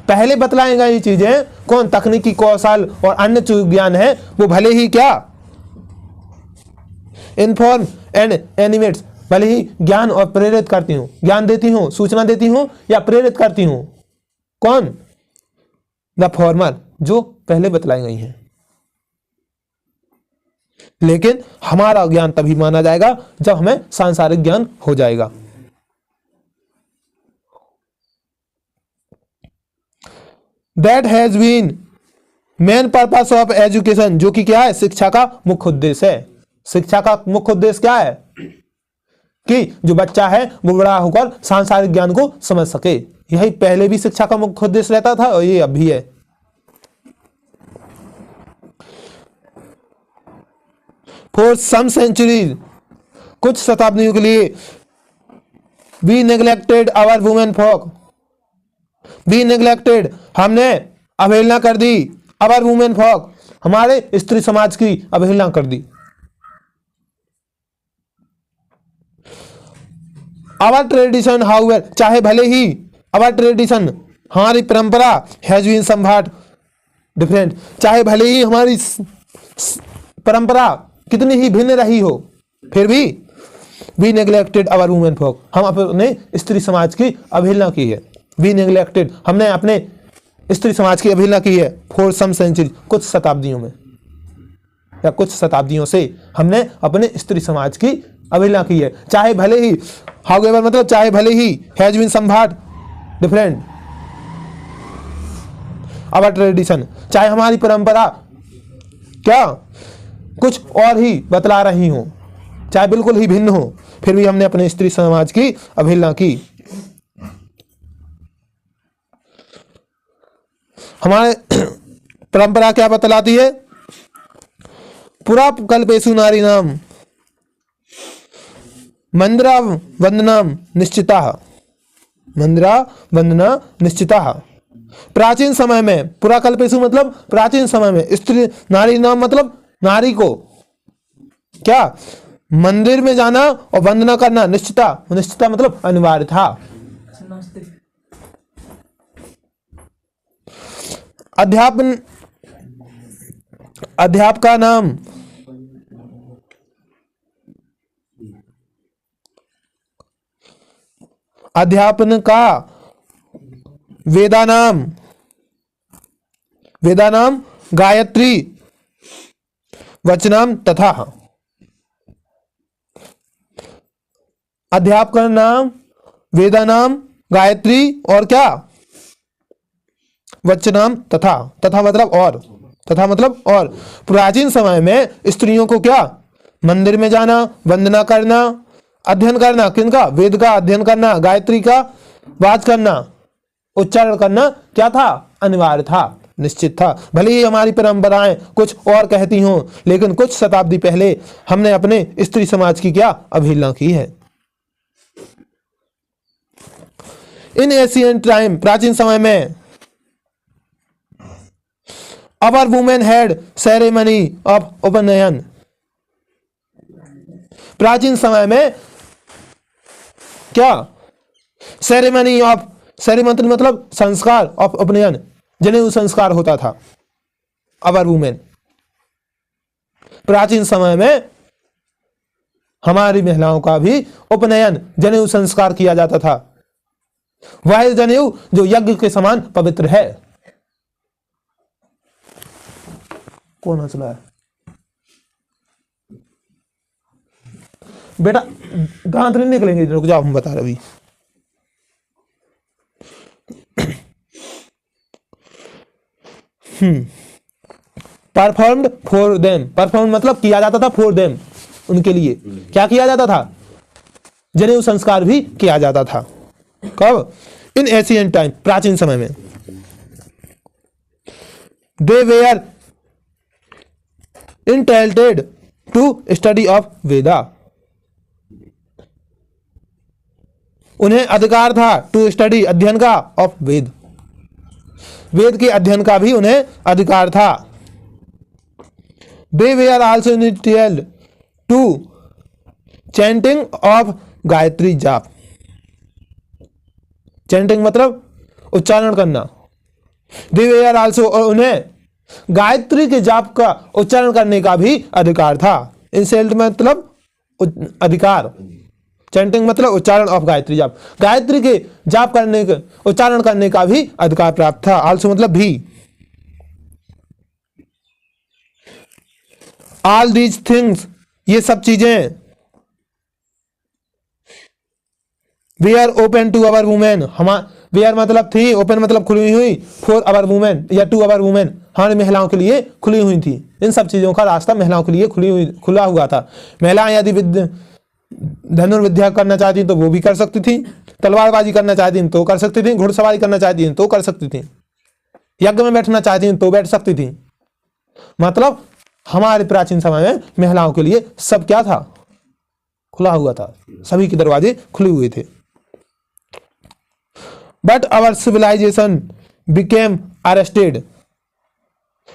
पहले बतलाएगा ये चीजें कौन, तकनीकी कौशल और अन्य जो ज्ञान है वो भले ही क्या, इन्फॉर्म एंड एनिमेट्स, भले ही ज्ञान और प्रेरित करती हूं, ज्ञान देती हूं, सूचना देती हूं या प्रेरित करती हूं, कौन, द फॉर्मर, जो पहले बतलाई गई हैं। लेकिन हमारा ज्ञान तभी माना जाएगा जब हमें सांसारिक ज्ञान हो जाएगा। That has been main purpose of education, जो कि क्या है, शिक्षा का मुख्य उद्देश्य है। शिक्षा का मुख्य उद्देश्य क्या है कि जो बच्चा है वो बड़ा होकर सांसारिक ज्ञान को समझ सके। यही पहले भी शिक्षा का मुख्य उद्देश्य रहता था और ये अब भी है। फॉर सम सेंचुरीज, कुछ शताब्दियों के लिए, we neglected our women folk, we neglected, हमने अवहेलना कर दी, आवर वुमेन फॉक, हमारे स्त्री समाज की अवहेलना कर दी। आवर ट्रेडिशन हाउएवर, चाहे भले ही आवर ट्रेडिशन, हमारी परंपरा, हैज बीन समवॉट डिफरेंट, चाहे भले ही हमारी परंपरा कितनी ही भिन्न रही हो, फिर भी we neglected our women folk, हम अपने स्त्री समाज की अवहेलना की है। वी नेग्लेक्टेड, हमने अपने स्त्री समाज की अवहेलना की है। फॉर सम सेंचुरी, कुछ शताब्दियों में या कुछ शताब्दियों से हमने अपने स्त्री समाज की अवहेलना की है। चाहे भले ही, हाउएवर मतलब चाहे भले ही, has been somewhat different our tradition, चाहे हमारी परंपरा क्या कुछ और ही बतला रही हो, चाहे बिल्कुल ही भिन्न हो, फिर भी हमने अपने स्त्री समाज की अवहेलना की। हमारे परंपरा क्या बतलाती है, पुरा कल्पेषु नारी नाम मंदिरा वंदना निश्चिता, मंदिरा वंदना निश्चिता। प्राचीन समय में, पुरा कल्पेषु मतलब प्राचीन समय में, स्त्री नारी नाम मतलब नारी को क्या मंदिर में जाना और वंदना करना निश्चिता, निश्चिता मतलब अनिवार्य था। अध्यापन, अध्यापका नाम, अध्यापन का वेदानाम, वेदानाम गायत्री वचनाम तथा, अध्यापक नाम वेदानाम गायत्री और क्या वचनाम तथा, तथा मतलब और, तथा मतलब और। प्राचीन समय में स्त्रियों को क्या मंदिर में जाना, वंदना करना, अध्ययन करना, किनका, वेद का अध्ययन करना, गायत्री का वाच करना, उच्चारण करना क्या था, अनिवार्य था, निश्चित था। भले ही हमारी परंपराएं कुछ और कहती हों, लेकिन कुछ शताब्दी पहले हमने अपने स्त्री समाज की क्या अवहेलना की है। इन एशियंट टाइम, प्राचीन समय में, अवर वुमेन हैड सेरेमनी ऑफ उपनयन, प्राचीन समय में क्या सेरेमनी ऑफ, सेरेमनी मतलब संस्कार, ऑफ उपनयन जनेऊ संस्कार होता था। अवर वुमेन, प्राचीन समय में हमारी महिलाओं का भी उपनयन जनेऊ संस्कार किया जाता था। वह जनेऊ जो यज्ञ के समान पवित्र है। कौन हंस रहा है बेटा, दांत नहीं निकलेंगे, रुक जाओ हम बता रहे अभी। परफॉर्म्ड फॉर देम, परफॉर्म मतलब किया जाता था, फॉर देम उनके लिए क्या किया जाता था, जनेऊ संस्कार भी किया जाता था। कब, इन एशियंट टाइम, प्राचीन समय में। दे वेयर इंटेल्टेड टू स्टडी ऑफ वेदा, उन्हें अधिकार था टू स्टडी अध्ययन का, ऑफ वेद, वेद के अध्ययन का भी उन्हें अधिकार था। They were also entitled to chanting of Gayatri jaap, chanting मतलब उच्चारण करना। दे वेयर आल्सो, और उन्हें गायत्री के जाप का उच्चारण करने का भी अधिकार था। इंसेल्ट मतलब अधिकार, चैंटिंग मतलब उच्चारण ऑफ गायत्री जाप, गायत्री के जाप करने के उच्चारण करने का भी अधिकार प्राप्त था। आल्सो मतलब भी। ऑल दीज थिंग्स, ये सब चीजें, we are open to our women, where मतलब थी, ओपन मतलब खुली हुई, फॉर अवर वुमेन या टू अवर वुमेन हमारी महिलाओं के लिए खुली हुई थी। इन सब चीज़ों का रास्ता महिलाओं के लिए खुला हुआ था। महिलाएं यदि धनुर्विद्या करना चाहती तो वो भी कर सकती थी, तलवारबाजी करना चाहती तो कर सकती थी, घुड़सवारी करना चाहती तो कर सकती थी, यज्ञ में बैठना चाहती तो बैठ सकती थी। मतलब हमारे प्राचीन समय में महिलाओं के लिए सब क्या था, खुला हुआ था, सभी के दरवाजे खुले हुए थे। But our civilisation became arrested,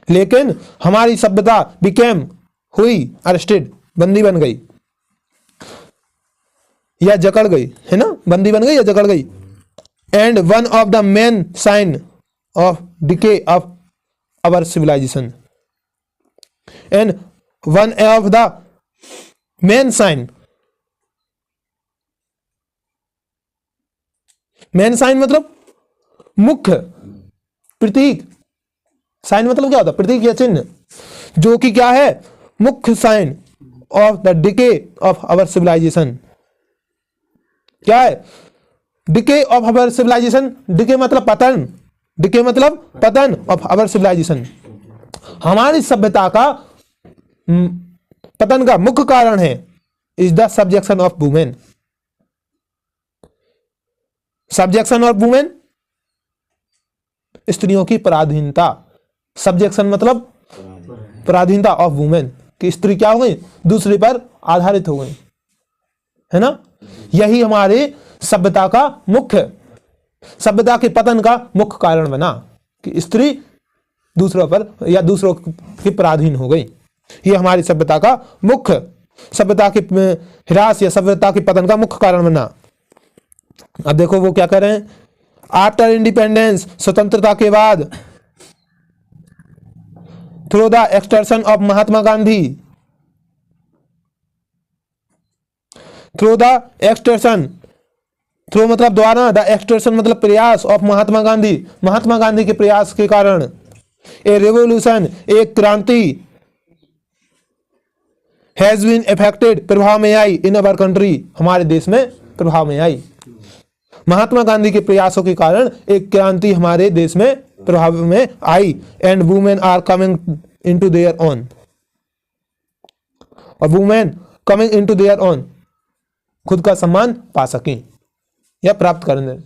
लेकिन हमारी सभ्यता बिकेम हुई अरेस्टेड, बंदी बन गई या जकड़ गई, है ना, बंदी बन गई या जकड़ गई। And one of the main sign of decay of our civilisation, and one of the main sign, main sign मतलब मुख्य प्रतीक, साइन मतलब क्या होता है, प्रतीक या चिन्ह, जो कि क्या है, मुख्य sign of the decay of our civilisation. क्या है, decay of our civilisation, decay मतलब पतन, डिके मतलब पतन ऑफ आवर सिविलाइजेशन, हमारी सभ्यता का पतन का मुख्य कारण है is the subjection of women. Subjection of women, स्त्रियों की पराधीनता, सब्जेक्शन मतलब पराधीनता ऑफ वुमेन, कि स्त्री क्या हो गई, दूसरे पर आधारित हो गई, है ना। यही हमारे सभ्यता का मुख्य, सभ्यता के पतन का मुख्य कारण बना कि स्त्री दूसरों पर या दूसरों की पराधीन हो गई। ये हमारी सभ्यता का मुख्य, सभ्यता के ह्रास या सभ्यता के पतन का मुख्य कारण बना। अब देखो वो क्या कर रहे हैं, आफ्टर इंडिपेंडेंस, स्वतंत्रता के बाद, through the exertion of Mahatma Gandhi, through the exertion, through मतलब द्वारा, द एक्सटर्शन मतलब प्रयास, ऑफ महात्मा गांधी, महात्मा गांधी के प्रयास के कारण, ए रेवोल्यूशन, एक क्रांति, हैज बीन इफेक्टेड, प्रभाव में आई, इन अवर कंट्री, हमारे देश में प्रभाव में आई। महात्मा गांधी के प्रयासों के कारण एक क्रांति हमारे देश में प्रभाव में आई। And women are coming into their own, और women coming into their own, खुद का सम्मान पा सकें या प्राप्त करने,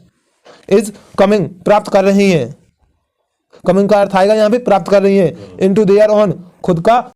इज कमिंग, प्राप्त कर रही हैं, कमिंग का अर्थ आएगा यहाँ पे प्राप्त कर रही है, इनटू देयर ओन, खुद का